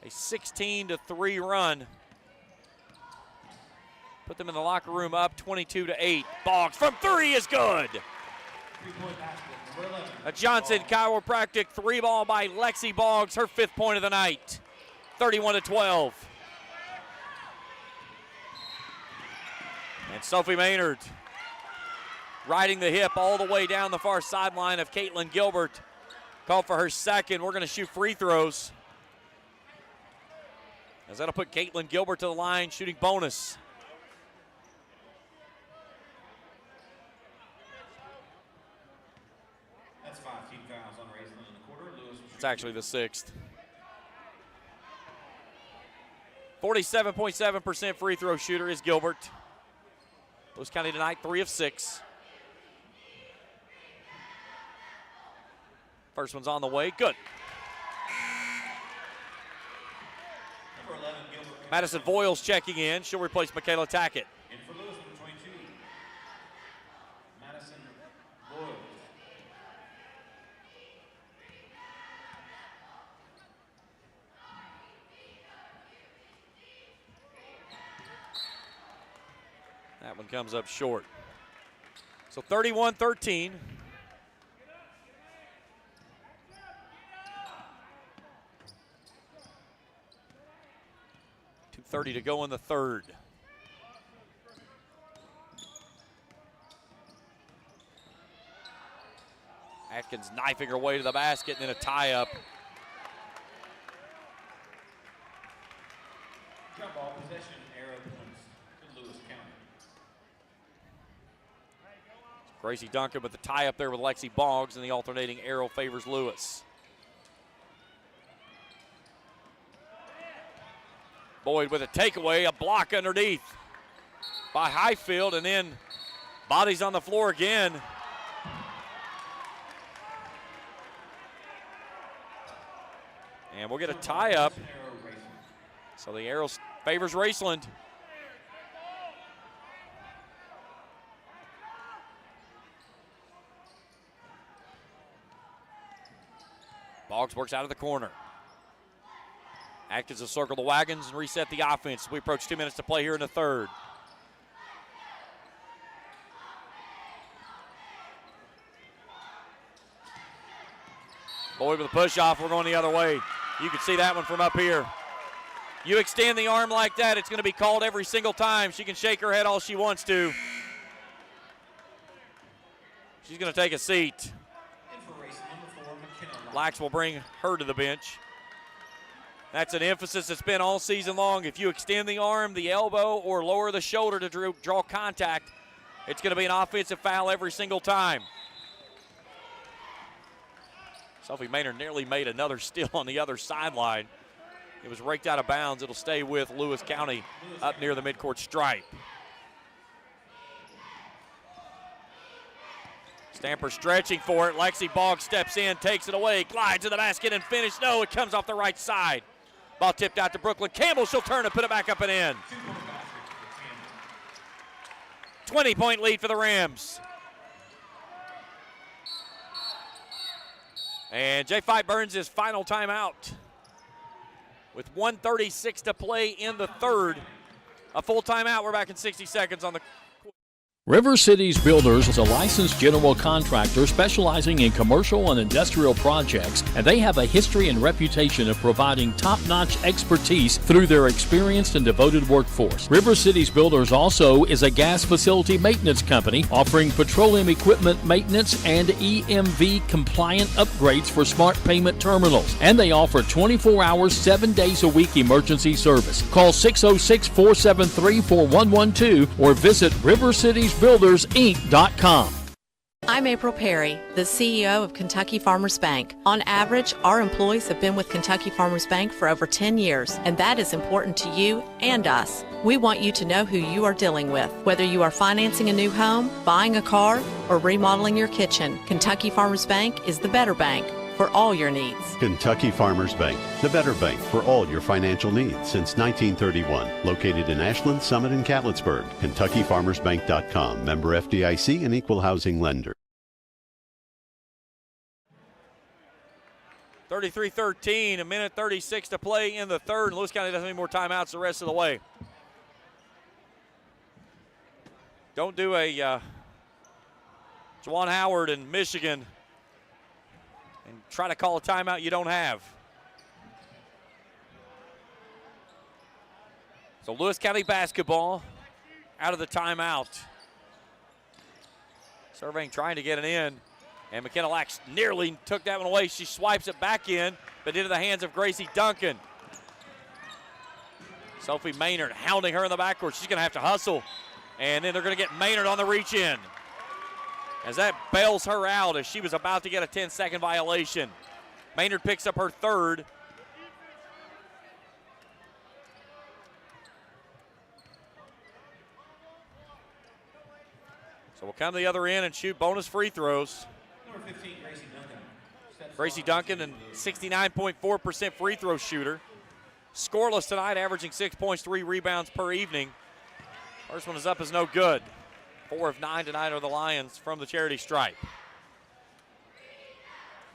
a 16-3 run. Put them in the locker room up 22-8. Boggs from 3 is good. 3-point basket, number 11. A Johnson chiropractic 3-ball by Lexi Boggs, her 5th point of the night. 31-12. And Sophie Maynard riding the hip all the way down the far sideline of Caitlin Gilbert. Called for her second. We're going to shoot free throws, as that'll put Caitlin Gilbert to the line, shooting bonus. That's 5 team fouls on Raceland in the quarter. Lewis will It's actually the 6th. 47.7% free throw shooter is Gilbert. Lewis County tonight, 3 of 6. First one's on the way, good. Number 11, Gilbert. Madison Voiles checking in. She'll replace Michaela Tackett. And for Lewis, number 22, Madison Boyle. That one comes up short. So 31-13. .230 to go in the third. Atkins knifing her way to the basket, and then a tie-up. Jump ball possession, arrow points to Lewis County. Gracie Duncan with the tie-up there with Lexi Boggs, and the alternating arrow favors Lewis. Boyd with a takeaway, a block underneath by Highfield, and then bodies on the floor again. And we'll get a tie-up. So the arrow favors Raceland. Boggs works out of the corner. Atkins will circle the wagons and reset the offense. We approach 2 minutes to play here in the third. Lloyd with a push off. We're going the other way. You can see that one from up here. You extend the arm like that, it's going to be called every single time. She can shake her head all she wants to. She's going to take a seat. Lax will bring her to the bench. That's an emphasis that's been all season long. If you extend the arm, the elbow, or lower the shoulder to draw contact, it's going to be an offensive foul every single time. Sophie Maynard nearly made another steal on the other sideline. It was raked out of bounds. It'll stay with Lewis County up near the midcourt stripe. Stamper stretching for it. Lexi Boggs steps in, takes it away, glides to the basket and finish. No, it comes off the right side. Ball tipped out to Brooklyn Campbell. She'll turn and put it back up and in. 20-point lead for the Rams. And Jay Fight burns his final timeout. With 1:36 to play in the third. A full timeout. We're back in 60 seconds on the. River Cities Builders is a licensed general contractor specializing in commercial and industrial projects, and they have a history and reputation of providing top-notch expertise through their experienced and devoted workforce. River Cities Builders also is a gas facility maintenance company offering petroleum equipment maintenance and EMV compliant upgrades for smart payment terminals, and they offer 24 hours, 7 days a week emergency service. Call 606-473-4112 or visit rivercitiesbuildersinc.com. I'm April Perry, the CEO of Kentucky Farmers Bank. On average, our employees have been with Kentucky Farmers Bank for over 10 years, and that is important to you and us. We want you to know who you are dealing with. Whether you are financing a new home, buying a car, or remodeling your kitchen, Kentucky Farmers Bank is the better bank for all your needs. Kentucky Farmers Bank, the better bank for all your financial needs since 1931. Located in Ashland, Summit, and Catlettsburg. KentuckyFarmersBank.com. Member FDIC and equal housing lender. 33-13, a minute 36 to play in the third. Lewis County doesn't have any more timeouts the rest of the way. Don't do a Juwan Howard in Michigan and try to call a timeout you don't have. So Lewis County basketball out of the timeout. Surveying trying to get it in. And McKenna Lax nearly took that one away. She swipes it back in, but into the hands of Gracie Duncan. Sophie Maynard hounding her in the backcourt. She's going to have to hustle. And then they're going to get Maynard on the reach in, as that bails her out as she was about to get a 10-second violation. Maynard picks up her third. So we'll come to the other end and shoot bonus free throws. Number 15, Gracie Duncan. Gracie Duncan, and 69.4% free throw shooter. Scoreless tonight, averaging 6 points, 3 rebounds per evening. First one is up, is no good. 4 of 9 tonight are the Lions from the charity stripe.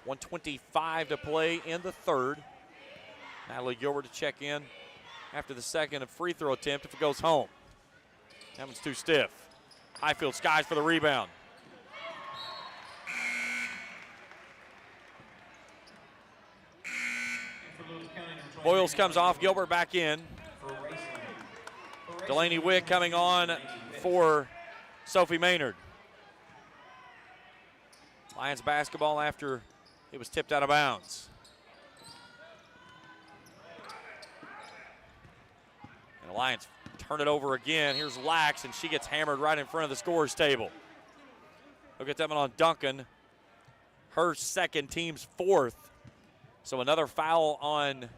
1:25 to play in the third. Natalie Gilbert to check in after the second free throw attempt if it goes home. That one's too stiff. Highfield skies for the rebound. Boyles comes off, Gilbert back in. Delaney Wick coming on for Sophie Maynard. Lions basketball after it was tipped out of bounds. And the Lions turn it over again. Here's Lax, and she gets hammered right in front of the scorer's table. Look at that one on Duncan. Her second, team's fourth. So another foul on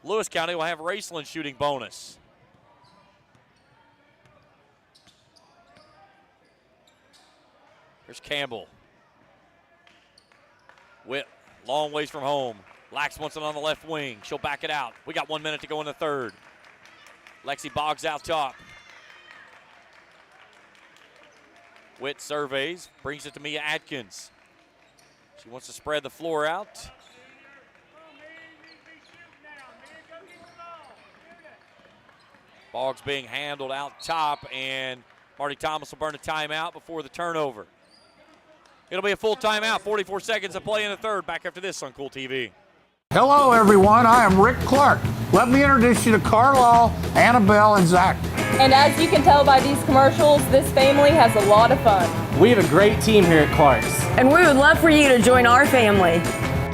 Lewis County will have Raceland shooting bonus. Here's Campbell. Witt, long ways from home. Lax wants it on the left wing. She'll back it out. We got 1 minute to go in the third. Lexi Boggs out top. Witt surveys, brings it to Mia Atkins. She wants to spread the floor out. Boggs being handled out top, and Marty Thomas will burn a timeout before the turnover. It'll be a full timeout, 44 seconds of play in the third. Back after this on Kool TV. Hello, everyone. I am Rick Clark. Let me introduce you to Carlisle, Annabelle, and Zach. And as you can tell by these commercials, this family has a lot of fun. We have a great team here at Clark's. And we would love for you to join our family.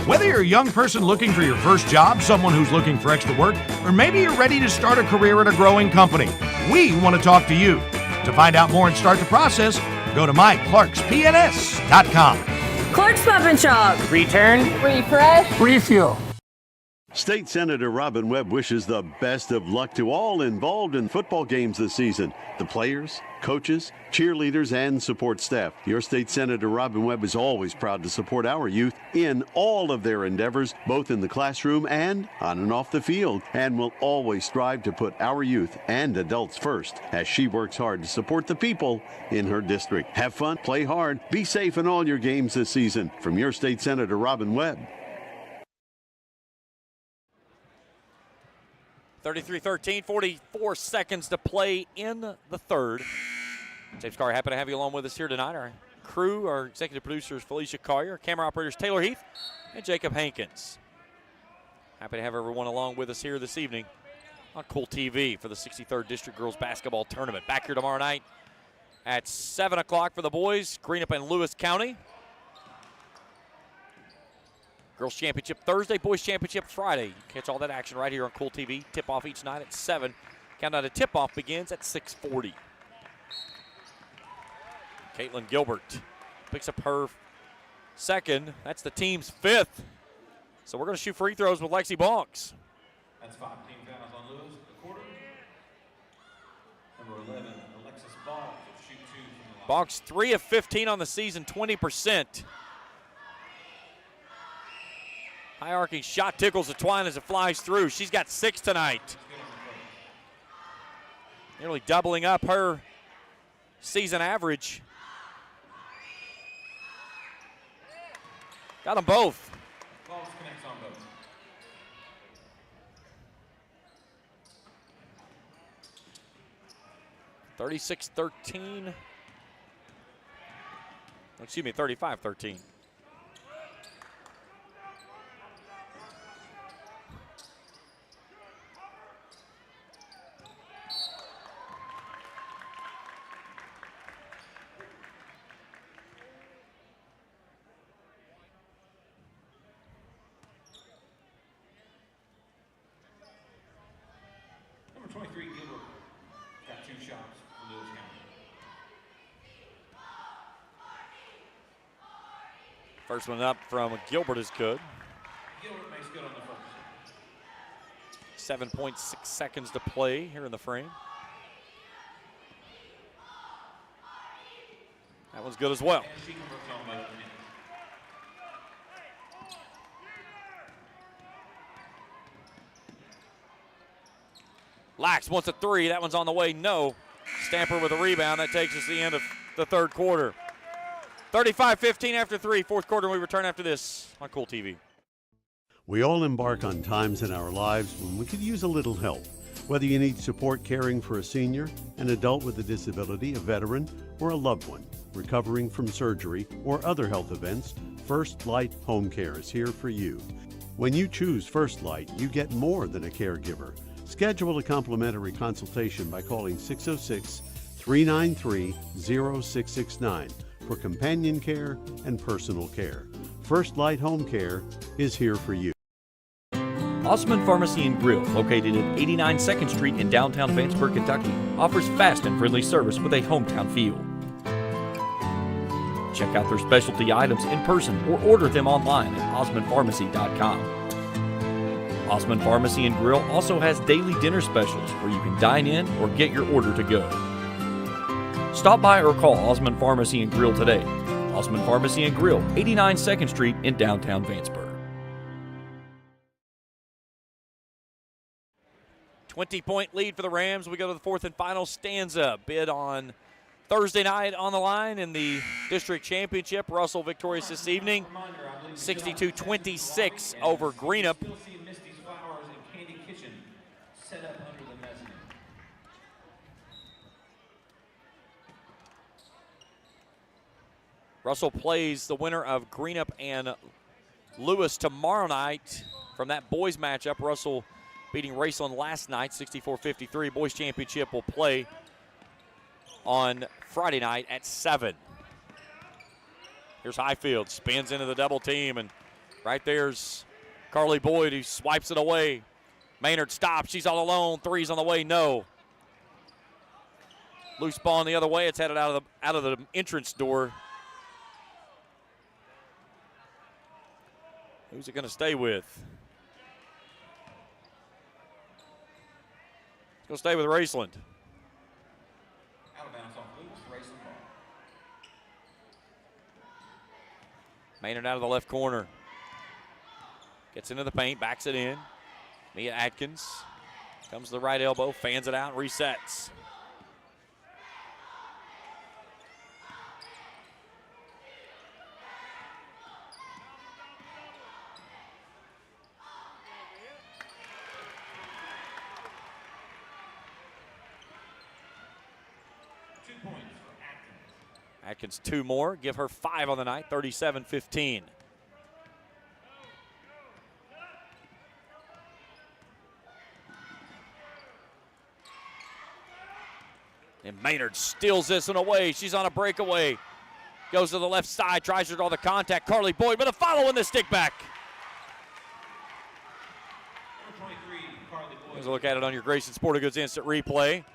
Whether you're a young person looking for your first job, someone who's looking for extra work, or maybe you're ready to start a career at a growing company, we want to talk to you. To find out more and start the process, go to myclarkspns.com. Clark's Pub and Shop. Return. Refresh. Refuel. State Senator Robin Webb wishes the best of luck to all involved in football games this season. The players, coaches, cheerleaders, and support staff. Your State Senator Robin Webb is always proud to support our youth in all of their endeavors, both in the classroom and on and off the field, and will always strive to put our youth and adults first as she works hard to support the people in her district. Have fun, play hard, be safe in all your games this season. From your State Senator Robin Webb. 33-13, 44 seconds to play in the third. James Carr, happy to have you along with us here tonight. Our crew, our executive producers, Felicia Collier, camera operators, Taylor Heath, and Jacob Hankins. Happy to have everyone along with us here this evening on Kool TV for the 63rd District Girls Basketball Tournament. Back here tomorrow night at 7 o'clock for the boys, Greenup and Lewis County. Girls Championship Thursday, Boys Championship Friday. You can catch all that action right here on Kool TV. Tip-off each night at 7. Countdown to tip-off begins at 6:40. Caitlin Gilbert picks up her second. That's the team's fifth. So we're going to shoot free throws with Lexi Bonks. That's 5 team fouls on Lewis, the quarter. Number 11, Alexis Bonks will shoot 2 from the line. Bonks 3 of 15 on the season, 20%. High arcing shot tickles the twine as it flies through. She's got 6 tonight. Nearly doubling up her season average. Got them both. Bonks connects on both. (36-13). Excuse me, 35-13. Number 23, Gilbert, got 2 shots for Lewis County. First one up from Gilbert is good. Gilbert makes good on the first. 7.6 seconds to play here in the frame. That one's good as well. And she converts on both ends. Lax wants a 3. That one's on the way. No. Stamper with a rebound. That takes us to the end of the third quarter. 35-15 after 3. Fourth quarter, we return after this on Kool TV. We all embark on times in our lives when we could use a little help. Whether you need support caring for a senior, an adult with a disability, a veteran, or a loved one recovering from surgery or other health events, First Light Home Care is here for you. When you choose First Light, you get more than a caregiver. Schedule a complimentary consultation by calling 606-393-0669 for companion care and personal care. First Light Home Care is here for you. Osmond Pharmacy and Grill, located at 89 2nd Street in downtown Vanceburg, Kentucky, offers fast and friendly service with a hometown feel. Check out their specialty items in person or order them online at osmondpharmacy.com. Osmond Pharmacy and Grill also has daily dinner specials where you can dine in or get your order to go. Stop by or call Osmond Pharmacy and Grill today. Osmond Pharmacy and Grill, 89 2nd Street in downtown Vanceburg. 20-point lead for the Rams. We go to the fourth and final stanza. Bid on Thursday night on the line in the district championship. Russell victorious this evening, 62-26 over Greenup. Russell plays the winner of Greenup and Lewis tomorrow night from that boys matchup. Russell beating Raceland last night, 64-53. Boys championship will play on Friday night at 7. Here's Highfield, spins into the double team, and right there's Carly Boyd who swipes it away. Maynard stops, she's all alone, three's on the way, no. Loose ball the other way, it's headed out of the entrance door. Who's it going to stay with? It's going to stay with Raceland. Out of bounds off Lewis, Raceland ball. Maynard out of the left corner. Gets into the paint, backs it in. Mia Atkins comes to the right elbow, fans it out, resets. Atkins 2 more, give her 5 on the night, 37-15. And Maynard steals this one away. She's on a breakaway. Goes to the left side, tries to draw the contact. Carly Boyd with a follow in the stick back. Here's a look at it on your Grayson Sporting Goods Instant Replay.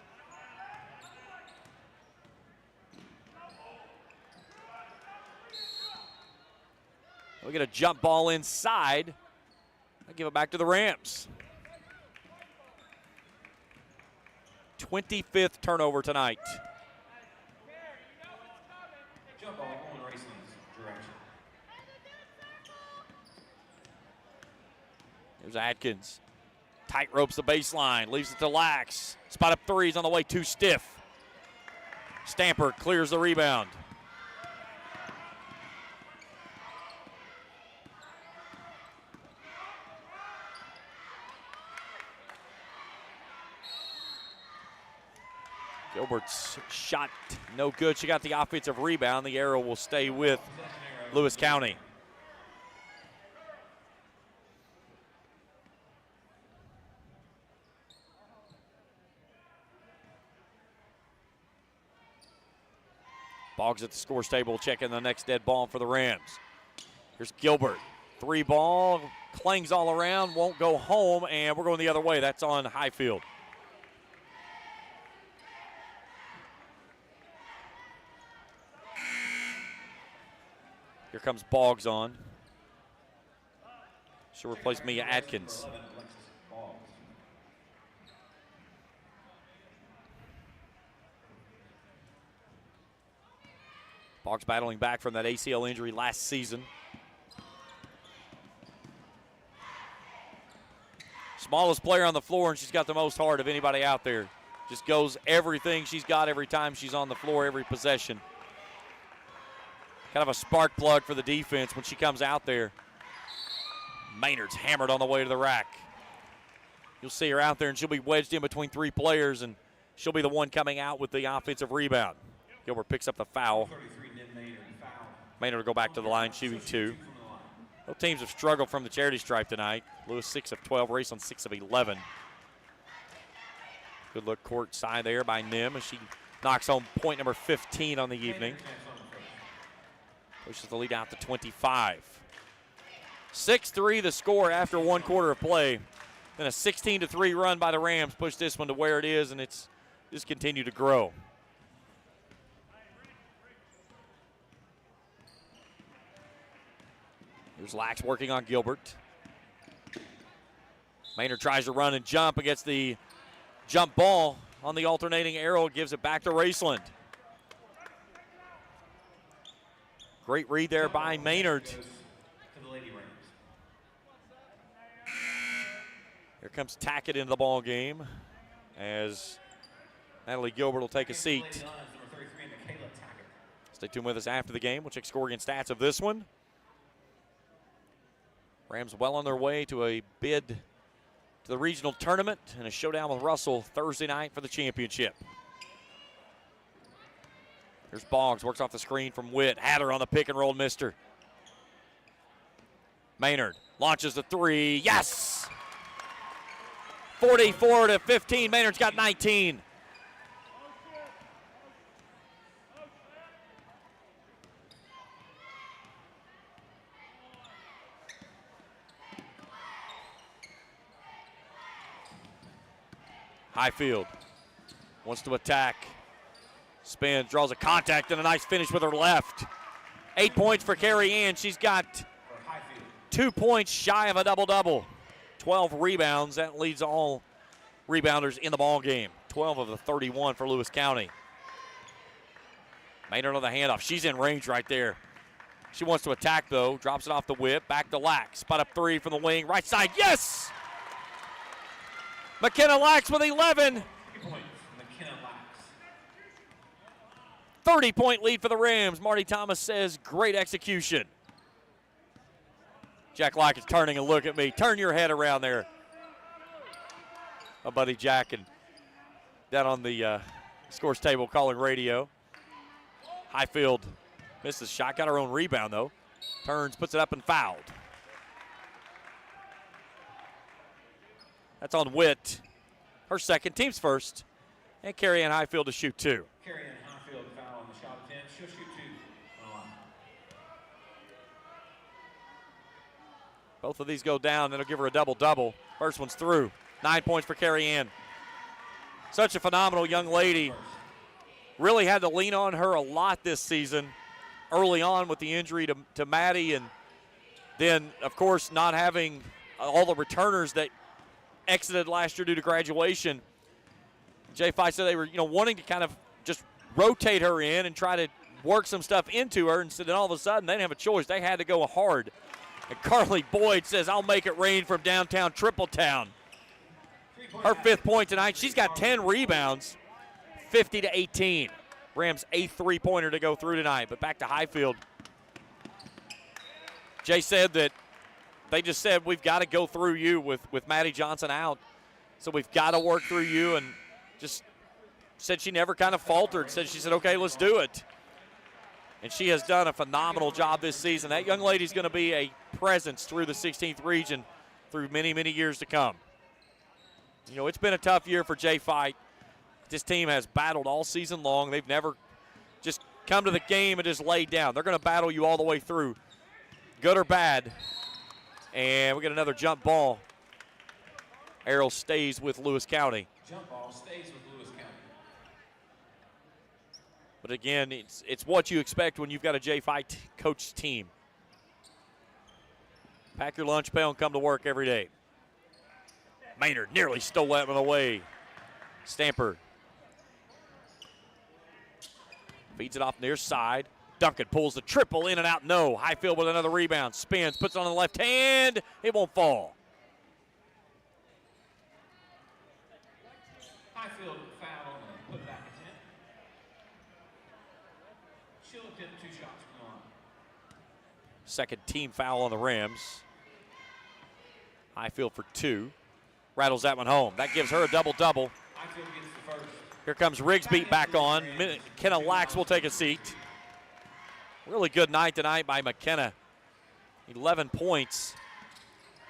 We get a jump ball inside. I give it back to the Rams. 25th turnover tonight. Jump ball going Raceland's direction. There's Atkins. Tight ropes the baseline, leaves it to Lax. Spot up threes on the way, too stiff. Stamper clears the rebound. Gilbert's shot no good. She got the offensive rebound. The arrow will stay with Lewis County. Boggs at the scores table checking the next dead ball for the Rams. Here's Gilbert. 3 ball, clangs all around, won't go home, and we're going the other way. That's on Highfield. Here comes Boggs on. She'll replace Mia Atkins. Boggs battling back from that ACL injury last season. Smallest player on the floor, and she's got the most heart of anybody out there. Just goes everything she's got every time she's on the floor, every possession. Kind of a spark plug for the defense when she comes out there. Maynard's hammered on the way to the rack. You'll see her out there, and she'll be wedged in between 3 players, and she'll be the one coming out with the offensive rebound. Gilbert picks up the foul. Maynard will go back to the line, shooting 2. Both teams have struggled from the charity stripe tonight. Lewis 6 of 12, Raceland 6 of 11. Good look court side there by Nim as she knocks home point number 15 on the evening. Pushes the lead out to 25. 6-3 the score after 1 quarter of play. Then a 16-3 run by the Rams pushed this one to where it is, and it's just continued to grow. Here's Lax working on Gilbert. Maynard tries to run and jump against the jump ball on the alternating arrow. Gives it back to Raceland. Great read there by Maynard. Here comes Tackett into the ball game as Natalie Gilbert will take a seat. Stay tuned with us after the game. We'll check score and stats of this one. Rams well on their way to a bid to the regional tournament and a showdown with Russell Thursday night for the championship. Here's Boggs, works off the screen from Witt. Had her on the pick and roll, missed her. Maynard launches the three. Yes! 44-15. Maynard's got 19. Highfield wants to attack. Spins, draws a contact, and a nice finish with her left. 8 points for Carrie Ann. She's got 2 points shy of a double-double. 12 rebounds. That leads all rebounders in the ball game. 12 of the 31 for Lewis County. Maynard on the handoff. She's in range right there. She wants to attack, though. Drops it off the whip. Back to Lack. Spot up three from the wing. Right side. Yes! McKenna Lax with 11. 30-point lead for the Rams. Marty Thomas says, great execution. Jack Lack is turning and look at me. Turn your head around there. My buddy Jack and down on the scores table calling radio. Highfield misses shot. Got her own rebound, though. Turns, puts it up, and fouled. That's on Witt. Her second, team's first. And Carrie Ann Highfield to shoot two. Carrie Ann Highfield foul on the shot attempt. She'll shoot two. Both of these go down. That'll give her a double-double. First one's through. 9 points for Carrie Ann. Such a phenomenal young lady. Really had to lean on her a lot this season. Early on with the injury to Maddie, and then, of course, not having all the returners that exited last year due to graduation. J-Fi said they were, wanting to kind of just rotate her in and try to work some stuff into her, and so then all of a sudden they didn't have a choice. They had to go hard. And Carly Boyd says, I'll make it rain from downtown Tripletown. Her 5th point tonight. She's got 10 rebounds, 50-18. Rams' 8th three-pointer to go through tonight. But back to Highfield. Jay said that they just said, we've got to go through you with Maddie Johnson out. So we've got to work through you, and just said she never kind of faltered. She said, okay, let's do it. And she has done a phenomenal job this season. That young lady's going to be a presence through the 16th region through many, many years to come. It's been a tough year for J-Fight. This team has battled all season long. They've never just come to the game and just laid down. They're going to battle you all the way through, good or bad. And we get another jump ball. Arrow stays with Lewis County. Jump ball stays with Lewis County. But again, it's what you expect when you've got a J-Fight coached team. Pack your lunch pail and come to work every day. Maynard nearly stole that one away. Stamper feeds it off near side. Duncan pulls the triple in and out. No. Highfield with another rebound. Spins, puts it on the left hand. It won't fall. Highfield foul and put back attempt. She'll attempt 2 shots from the line. Second team foul on the Rams. Highfield for 2. Rattles that one home. That gives her a double-double. Highfield gets the first. Here comes Rigsby back on. McKenna Lax will take a seat. Really good night tonight by McKenna. 11 points.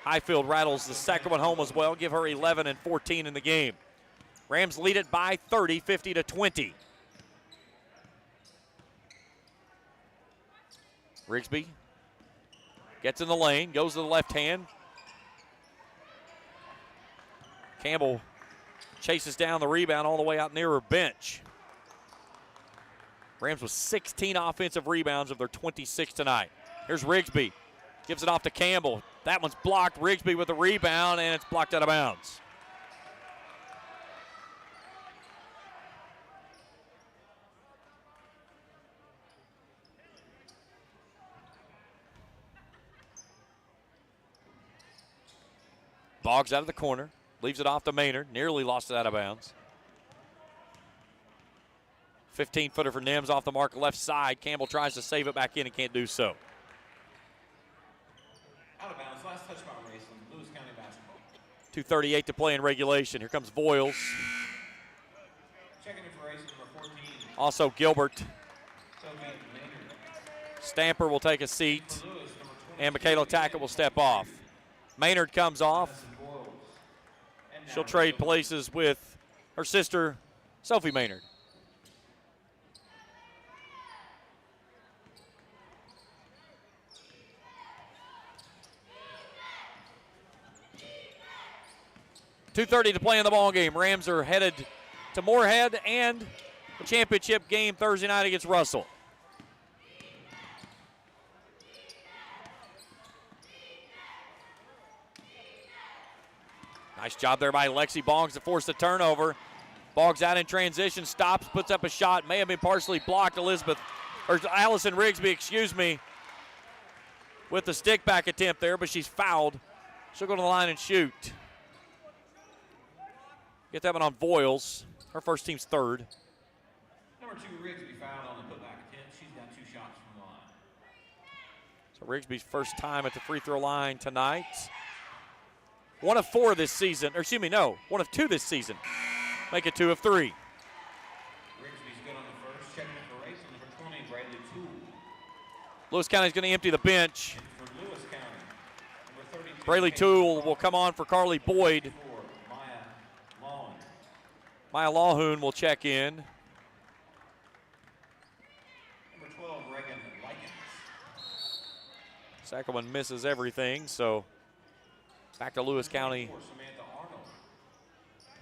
Highfield rattles the second one home as well. Give her 11 and 14 in the game. Rams lead it by 30, 50-20. Rigsby gets in the lane, goes to the left hand. Campbell chases down the rebound all the way out near her bench. Rams with 16 offensive rebounds of their 26 tonight. Here's Rigsby. Gives it off to Campbell. That one's blocked. Rigsby with the rebound, and it's blocked out of bounds. Boggs out of the corner. Leaves it off to Maynard. Nearly lost it out of bounds. 15-footer for Nims off the mark left side. Campbell tries to save it back in and can't do so. Out of bounds. Last touch by Raceland. Lewis County basketball. 2:38 to play in regulation. Here comes Voiles. Checking in for Raceland number 14. Also Gilbert. Stamper will take a seat, and Michaela Tackett will step off. Maynard comes off. She'll trade places with her sister, Sophie Maynard. .2:30 to play in the ball game. Rams are headed to Morehead and the championship game Thursday night against Russell. Nice job there by Lexi Boggs to force the turnover. Boggs out in transition, stops, puts up a shot. May have been partially blocked. Allison Rigsby, excuse me, with the stick back attempt there, but she's fouled. She'll go to the line and shoot. Get that one on Voiles. Her first team's third. Number 2, Rigsby fouled on the putback attempt. She's got 2 shots from the line. So Rigsby's first time at the free throw line tonight. 1 of 4 this season, or excuse me, no, 1 of 2 this season. Make it 2 of 3. Rigsby's good on the first. Checking in for Raceland, number 20, Bradley Tool. Lewis County's going to empty the bench. For Lewis County, number 32, Braley Toole will come on for Carly Boyd. Maya Lawhoon will check in. Number 12, Reagan Likens. Second one misses everything, so back to Lewis County.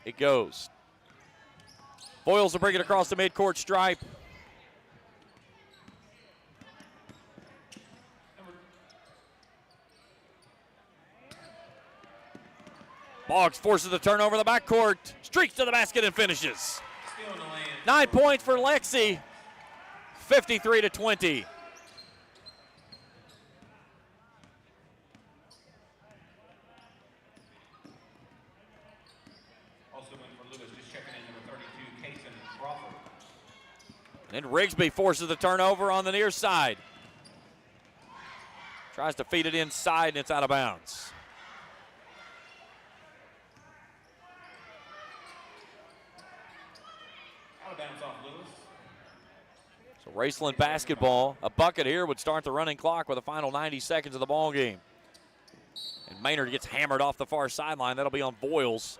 It goes. Boyles will bring it across the midcourt stripe. Boggs forces the turnover in the backcourt, streaks to the basket and finishes. 9 points for Lexi, 53-20. Also in for Lewis, just checking in, number 32, Kason Crawford. And then Rigsby forces the turnover on the near side. Tries to feed it inside, and it's out of bounds. So Raceland basketball, a bucket here would start the running clock with the final 90 seconds of the ball game. And Maynard gets hammered off the far sideline. That'll be on Voiles.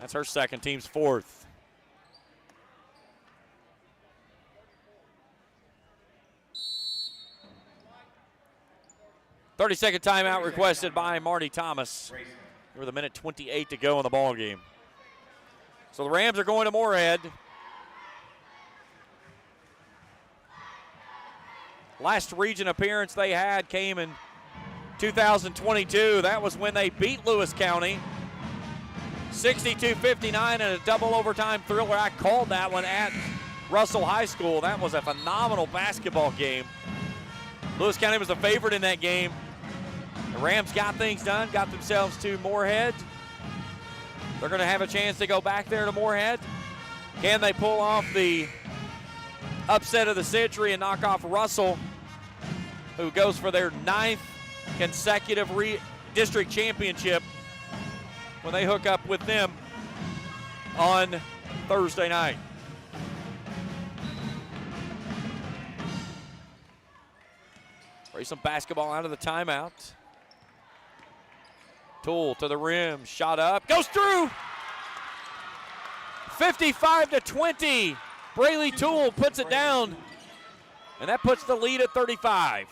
That's her second, team's fourth. "30-second timeout requested by Marty Thomas. With a minute 28 to go in the ball game. So the Rams are going to Morehead. Last region appearance they had came in 2022. That was when they beat Lewis County 62-59 in a double overtime thriller. I called that one at Russell High School. That was a phenomenal basketball game. Lewis County was the favorite in that game. The Rams got things done, got themselves to Morehead. They're going to have a chance to go back there to Morehead. Can they pull off the upset of the century and knock off Russell, who goes for their 9th consecutive district championship when they hook up with them on Thursday night? Race some basketball out of the timeout. Toole to the rim, shot up, goes through. 55-20. Braley Toole puts it down, and that puts the lead at 35.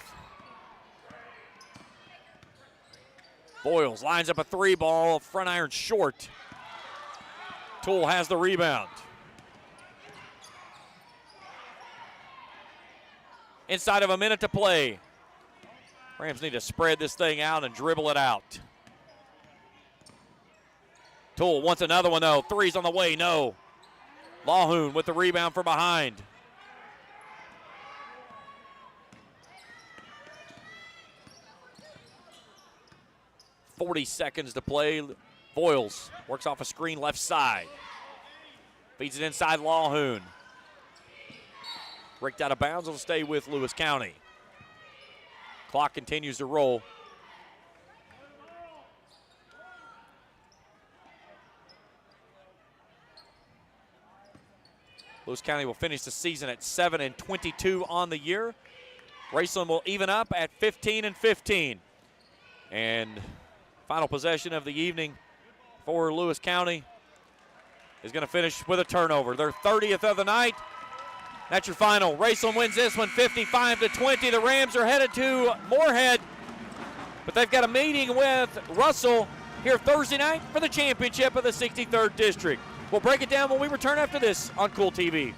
Boyles lines up a 3-ball, front iron short. Toole has the rebound. Inside of a minute to play. Rams need to spread this thing out and dribble it out. Toole wants another one, though. Three's on the way, no. Lawhoon with the rebound from behind. .40 seconds to play. Voiles works off a screen left side. Feeds it inside Lawhoon. Ricked out of bounds, will stay with Lewis County. Clock continues to roll. Lewis County will finish the season at 7-22 on the year. Raceland will even up at 15-15. And final possession of the evening for Lewis County is going to finish with a turnover. Their 30th of the night. That's your final. Raceland wins this one 55-20. The Rams are headed to Morehead, but they've got a meeting with Russell here Thursday night for the championship of the 63rd District. We'll break it down when we return after this on Kool TV.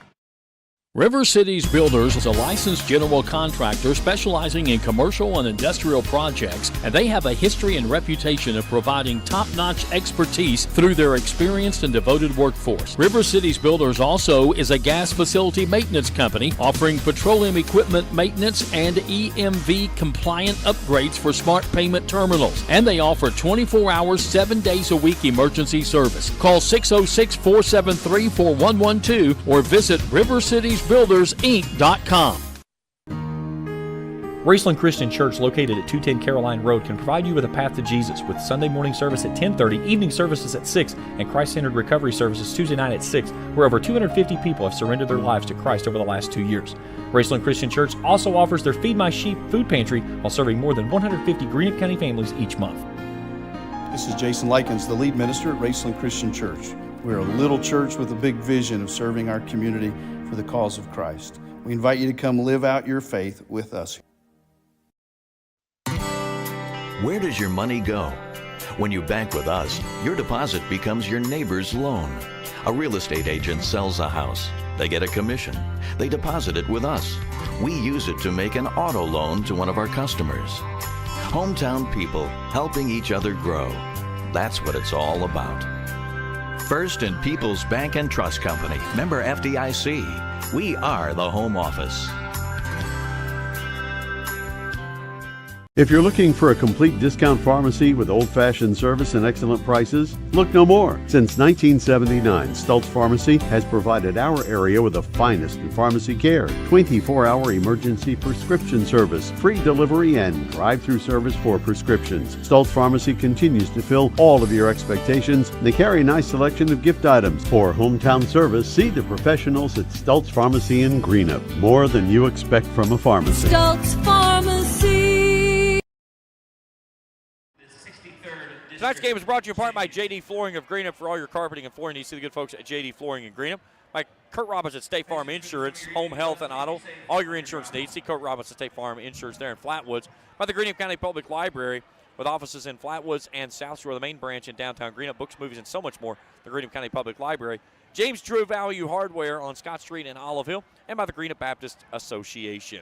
River Cities Builders is a licensed general contractor specializing in commercial and industrial projects, and they have a history and reputation of providing top-notch expertise through their experienced and devoted workforce. River Cities Builders also is a gas facility maintenance company offering petroleum equipment maintenance and EMV compliant upgrades for smart payment terminals, and they offer 24 hours, 7 days a week emergency service. Call 606-473-4112 or visit RiverCitiesBuildersInc.com. Raceland Christian Church, located at 210 Caroline Road, can provide you with a path to Jesus with Sunday morning service at 10:30, evening services at 6, and Christ-centered recovery services Tuesday night at 6, where over 250 people have surrendered their lives to Christ over the last 2 years. Raceland Christian Church also offers their Feed My Sheep food pantry while serving more than 150 Greenup County families each month. This is Jason Likens, the lead minister at Raceland Christian Church. We're a little church with a big vision of serving our community for the cause of Christ. We invite you to come live out your faith with us. Where does your money go? When you bank with us, your deposit becomes your neighbor's loan. A real estate agent sells a house. They get a commission. They deposit it with us. We use it to make an auto loan to one of our customers. Hometown people helping each other grow. That's what it's all about. First and People's Bank and Trust Company, member FDIC. We are the home office. If you're looking for a complete discount pharmacy with old-fashioned service and excellent prices, look no more. Since 1979, Stultz Pharmacy has provided our area with the finest in pharmacy care, 24-hour emergency prescription service, free delivery, and drive-through service for prescriptions. Stultz Pharmacy continues to fill all of your expectations. They carry a nice selection of gift items. For hometown service, see the professionals at Stultz Pharmacy in Greenup. More than you expect from a pharmacy. Stultz Pharmacy. Tonight's game is brought to you in part by JD Flooring of Greenup. For all your carpeting and flooring needs, see the good folks at JD Flooring in Greenup. By Kurt Robbins at State Farm Insurance, home health and auto. All your insurance needs, see Kurt Robbins at State Farm Insurance there in Flatwoods. By the Greenup County Public Library, with offices in Flatwoods and South Shore, the main branch in downtown Greenup. Books, movies, and so much more. The Greenup County Public Library. James Drew Value Hardware on Scott Street in Olive Hill. And by the Greenup Baptist Association.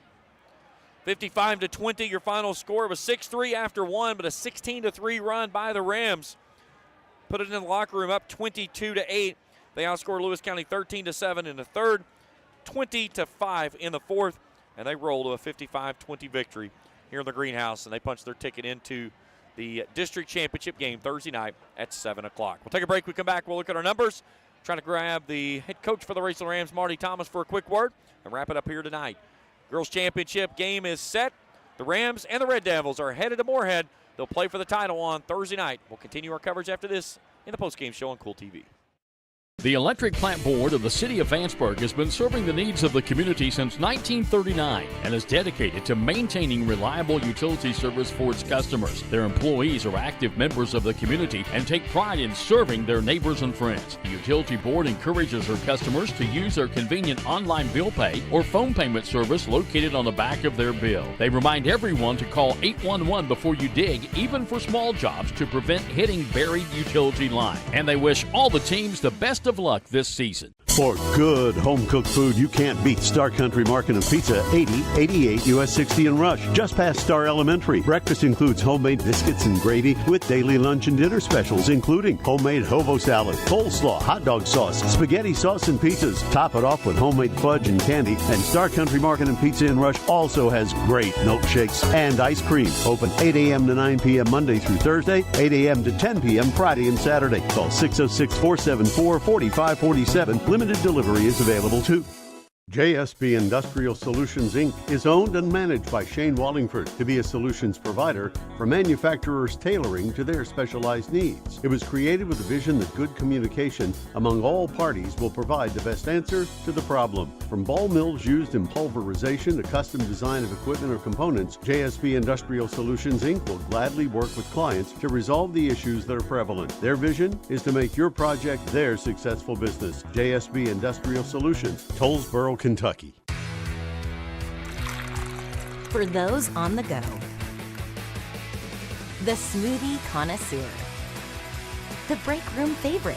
55-20, your final score. It was 6-3 after one, but a 16-3 run by the Rams. Put it in the locker room up 22-8. They outscored Lewis County 13-7 in the third, 20-5 in the fourth, and they rolled to a 55-20 victory here in the greenhouse, and they punched their ticket into the district championship game Thursday night at 7 o'clock. We'll take a break. We come back. We'll look at our numbers. Trying to grab the head coach for the Raceland Rams, Marty Thomas, for a quick word, and wrap it up here tonight. Girls championship game is set. The Rams and the Red Devils are headed to Morehead. They'll play for the title on Thursday night. We'll continue our coverage after this in the postgame show on Kool TV. The Electric Plant Board of the City of Vanceburg has been serving the needs of the community since 1939 and is dedicated to maintaining reliable utility service for its customers. Their employees are active members of the community and take pride in serving their neighbors and friends. The Utility Board encourages their customers to use their convenient online bill pay or phone payment service located on the back of their bill. They remind everyone to call 811 before you dig, even for small jobs, to prevent hitting buried utility line. And they wish all the teams the best of luck this season. For good home-cooked food you can't beat, Star Country Market and Pizza, 8088 US 60 in Rush, just past Star Elementary. Breakfast includes homemade biscuits and gravy with daily lunch and dinner specials, including homemade hobo salad, coleslaw, hot dog sauce, spaghetti sauce, and pizzas. Top it off with homemade fudge and candy. And Star Country Market and Pizza in Rush also has great milkshakes and ice cream. Open 8 a.m. to 9 p.m. Monday through Thursday, 8 a.m. to 10 p.m. Friday and Saturday. Call 606-474-4547. Limited delivery is available too. JSB Industrial Solutions, Inc. is owned and managed by Shane Wallingford to be a solutions provider for manufacturers tailoring to their specialized needs. It was created with the vision that good communication among all parties will provide the best answer to the problem. From ball mills used in pulverization to custom design of equipment or components, JSB Industrial Solutions, Inc. will gladly work with clients to resolve the issues that are prevalent. Their vision is to make your project their successful business. JSB Industrial Solutions, Tollsboro, Kentucky. For those on the go, the smoothie connoisseur, the break room favorite,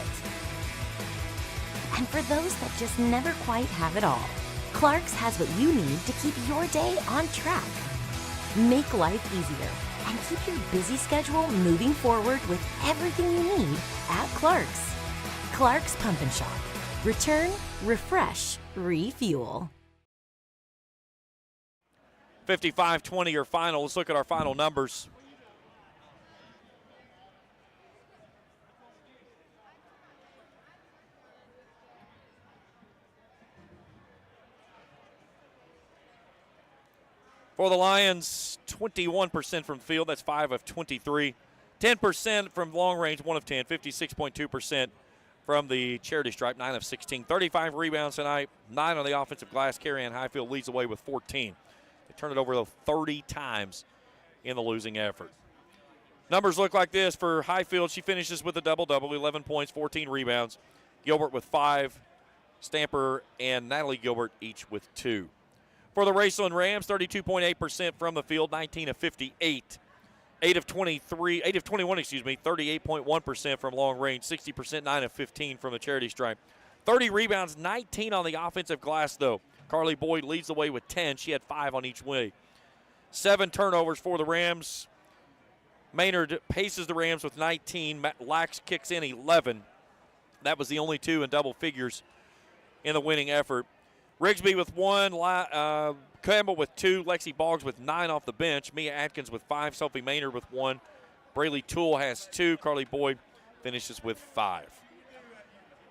and for those that just never quite have it all, Clark's has what you need to keep your day on track. Make life easier and keep your busy schedule moving forward with everything you need at Clark's. Clark's Pump and Shop. Return, refresh, refuel. 55-20 your final. Let's look at our final numbers. For the Lions, 21% from the field. That's 5 of 23. 10% from long range, 1 of 10. 56.2% from the charity stripe, 9 of 16. 35 rebounds tonight, 9 on the offensive glass. Carrie Ann Highfield leads the way with 14. They turned it over, though, 30 times in the losing effort. Numbers look like this for Highfield. She finishes with a double-double, 11 points, 14 rebounds. Gilbert with 5. Stamper and Natalie Gilbert each with 2. For the Raceland Rams, 32.8% from the field, 19 of 58. 8 of 21, 38.1% from long range, 60%, 9 of 15 from the charity stripe. 30 rebounds, 19 on the offensive glass, though. Carly Boyd leads the way with 10. She had 5 on each way. 7 turnovers for the Rams. Maynard paces the Rams with 19. Lax kicks in 11. That was the only 2 in double figures in the winning effort. Rigsby with 1, Campbell with 2, Lexi Boggs with 9 off the bench, Mia Atkins with 5, Sophie Maynard with 1, Braylee Toole has 2, Carly Boyd finishes with 5.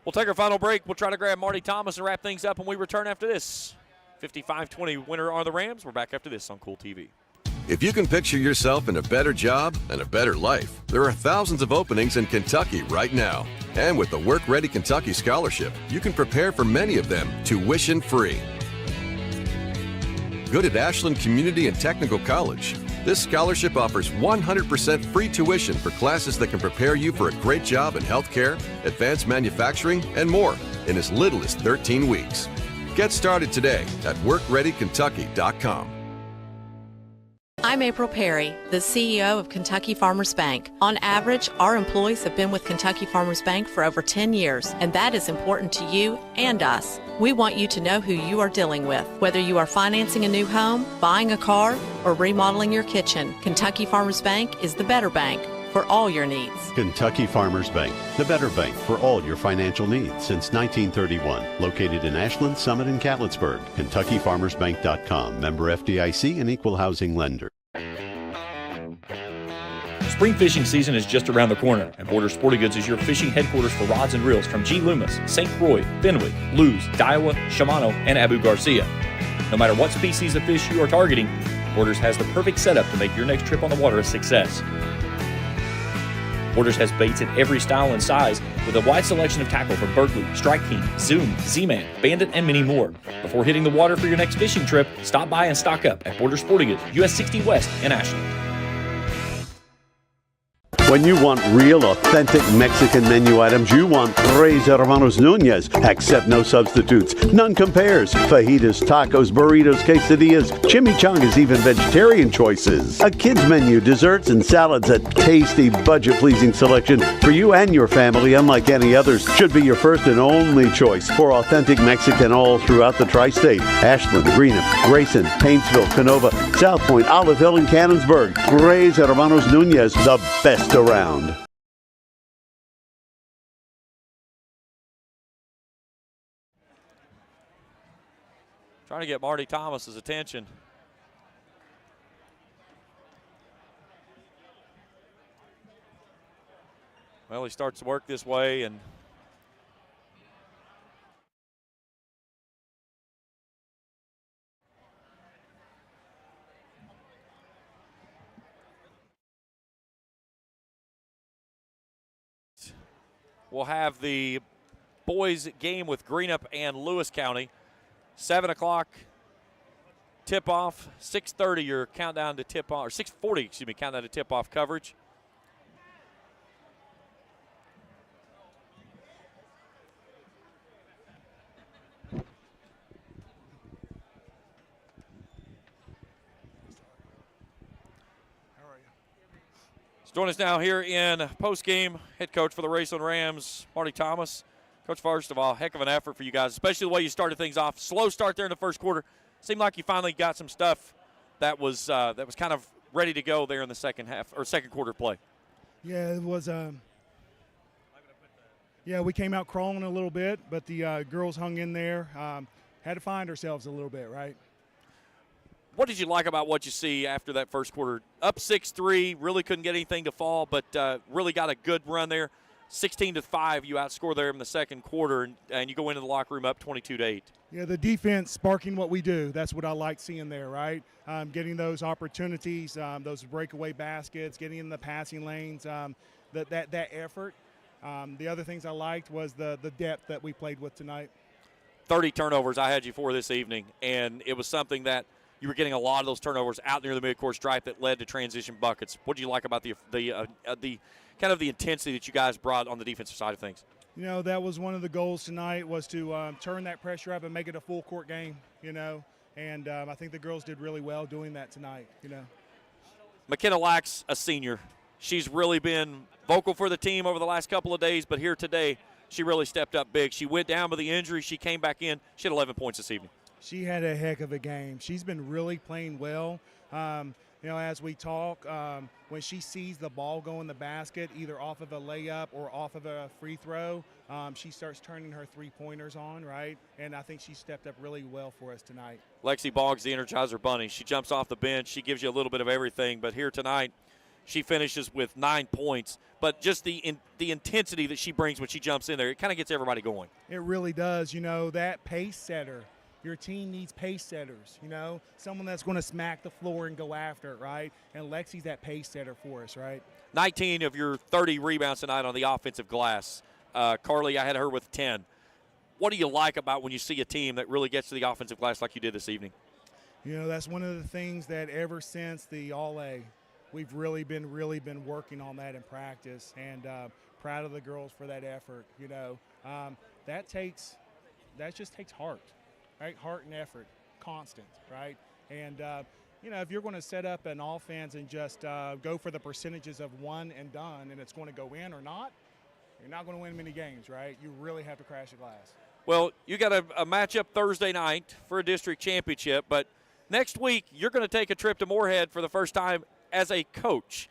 We'll take our final break. We'll try to grab Marty Thomas and wrap things up when we return after this. 55-20 winner are the Rams. We're back after this on Kool TV. If you can picture yourself in a better job and a better life, there are thousands of openings in Kentucky right now. And with the Work Ready Kentucky Scholarship, you can prepare for many of them tuition-free. Good at Ashland Community and Technical College. This scholarship offers 100% free tuition for classes that can prepare you for a great job in healthcare, advanced manufacturing, and more in as little as 13 weeks. Get started today at workreadykentucky.com. I'm April Perry, the CEO of Kentucky Farmers Bank. On average, our employees have been with Kentucky Farmers Bank for over 10 years, and that is important to you and us. We want you to know who you are dealing with. Whether you are financing a new home, buying a car, or remodeling your kitchen, Kentucky Farmers Bank is the better bank for all your needs. Kentucky Farmers Bank, the better bank for all your financial needs since 1931. Located in Ashland, Summit, and Catlettsburg. KentuckyFarmersBank.com. Member FDIC and Equal Housing Lender. Spring fishing season is just around the corner, and Border Sporting Goods is your fishing headquarters for rods and reels from G. Loomis, St. Croix, Fenwick, Lewes, Daiwa, Shimano, and Abu Garcia. No matter what species of fish you are targeting, Borders has the perfect setup to make your next trip on the water a success. Borders has baits in every style and size with a wide selection of tackle from Berkeley, Strike King, Zoom, Z-Man, Bandit, and many more. Before hitting the water for your next fishing trip, stop by and stock up at Border Sporting Goods, US 60 West in Ashland. When you want real, authentic Mexican menu items, you want Tres Hermanos Nunez. Accept no substitutes. None compares. Fajitas, tacos, burritos, quesadillas, chimichangas, even vegetarian choices. A kids menu, desserts and salads, a tasty, budget-pleasing selection for you and your family, unlike any others. Should be your first and only choice for authentic Mexican all throughout the tri-state. Ashland, Greenup, Grayson, Paintsville, Canova, South Point, Olive Hill, and Cannonsburg. Tres Hermanos Nunez, the best around. Trying to get Marty Thomas's attention. Well, he starts to work this way, and we'll have the boys game with Greenup and Lewis County. 7 o'clock tip-off, 6:30 your countdown to tip-off, or 6:40, excuse me, countdown to tip-off coverage. Join us now here in post-game, head coach for the Raceland Rams, Marty Thomas. Coach, first of all, heck of an effort for you guys, especially the way you started things off. Slow start there in the first quarter. Seemed like you finally got some stuff that was kind of ready to go there in the second half or second quarter play. Yeah, it was. We came out crawling a little bit, but the girls hung in there. Had to find ourselves a little bit, right? What did you like about what you see after that first quarter? Up 6-3, really couldn't get anything to fall, but really got a good run there. 16-5, you outscore there in the second quarter, and you go into the locker room up 22-8. Yeah, the defense sparking what we do. That's what I like seeing there, right? Getting those opportunities, those breakaway baskets, getting in the passing lanes, that effort. The other things I liked was the depth that we played with tonight. 30 turnovers I had you for this evening, and it was something that you were getting a lot of those turnovers out near the midcourt stripe that led to transition buckets. What do you like about the kind of the intensity that you guys brought on the defensive side of things? You know, that was one of the goals tonight, was to turn that pressure up and make it a full court game, you know. And I think the girls did really well doing that tonight, you know. McKenna Lack's a senior. She's really been vocal for the team over the last couple of days, but here today she really stepped up big. She went down with the injury. She came back in. She had 11 points this evening. She had a heck of a game. She's been really playing well. You know, as we talk, when she sees the ball go in the basket, either off of a layup or off of a free throw, she starts turning her three-pointers on, right? And I think she stepped up really well for us tonight. Lexi Boggs, the Energizer Bunny. She jumps off the bench. She gives you a little bit of everything. But here tonight, she finishes with 9 points. But just the intensity that she brings when she jumps in there, it kind of gets everybody going. It really does. You know, that pace setter. Your team needs pace setters, you know, someone that's going to smack the floor and go after it, right? And Lexi's that pace setter for us, right? 19 of your 30 rebounds tonight on the offensive glass. Carly, I had her with 10. What do you like about when you see a team that really gets to the offensive glass like you did this evening? You know, that's one of the things that ever since the All-A, we've really been working on that in practice, and proud of the girls for that effort, you know. That just takes heart. Right, heart and effort, constant, right? And, you know, if you're going to set up an offense and just go for the percentages of one and done and it's going to go in or not, you're not going to win many games, right? You really have to crash the glass. Well, you got a matchup Thursday night for a district championship, but next week you're going to take a trip to Morehead for the first time as a coach.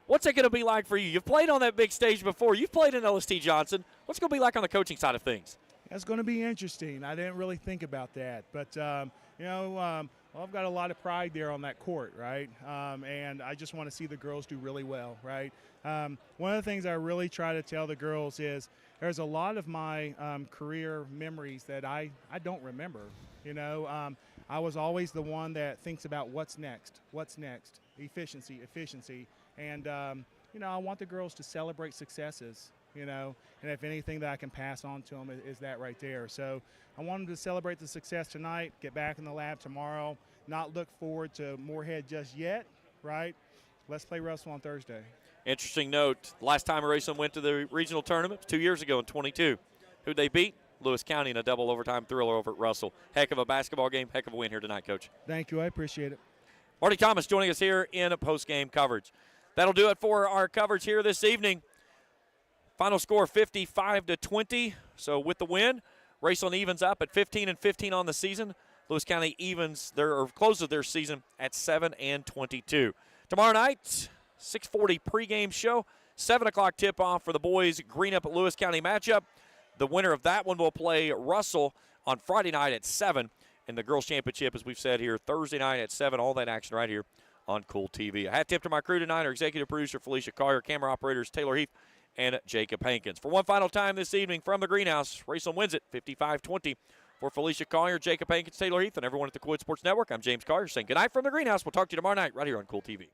What's it going to be like for you? You've played on that big stage before. You've played in LST Johnson. What's it going to be like on the coaching side of things? That's going to be interesting. I didn't really think about that. But, you know, well, I've got a lot of pride there on that court, right? And I just want to see the girls do really well, right? One of the things I really try to tell the girls is there's a lot of my career memories that I don't remember, you know. I was always the one that thinks about what's next, efficiency. And, you know, I want the girls to celebrate successes. You know, and if anything that I can pass on to them is that right there. So I want them to celebrate the success tonight, get back in the lab tomorrow, not look forward to Morehead just yet, right? Let's play Russell on Thursday. Interesting note, last time Raceland went to the regional tournament was 2 years ago in 22. Who'd they beat? Lewis County in a double overtime thriller over at Russell. Heck of a basketball game, heck of a win here tonight, Coach. Thank you, I appreciate it. Marty Thomas joining us here in a post-game coverage. That'll do it for our coverage here this evening. Final score 55-20. So with the win, Raceland evens up at 15-15 on the season. Lewis County closes their season at 7-22. Tomorrow night, 6:40 pregame show, 7 o'clock tip-off for the boys Greenup at Lewis County matchup. The winner of that one will play Russell on Friday night at 7. And the girls' championship, as we've said here, Thursday night at 7. All that action right here on Kool TV. A hat tip to my crew tonight, our executive producer Felicia Collier, camera operators Taylor Heath and Jacob Hankins. For one final time this evening from the greenhouse, Raceland wins it 55-20. For Felicia Collier, Jacob Hankins, Taylor Heath, and everyone at the Kool Sports Network, I'm James Collier saying good night from the greenhouse. We'll talk to you tomorrow night right here on Kool TV.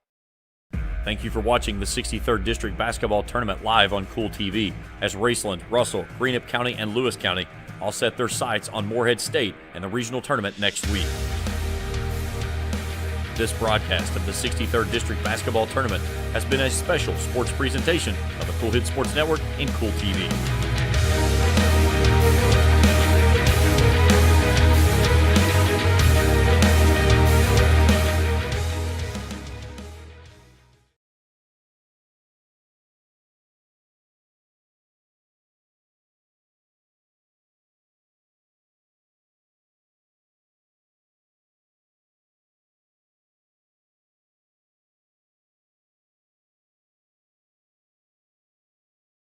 Thank you for watching the 63rd District Basketball Tournament live on Kool TV as Raceland, Russell, Greenup County, and Lewis County all set their sights on Morehead State and the regional tournament next week. This broadcast of the 63rd District Basketball Tournament has been a special sports presentation of the Kool Sports Network and Kool TV.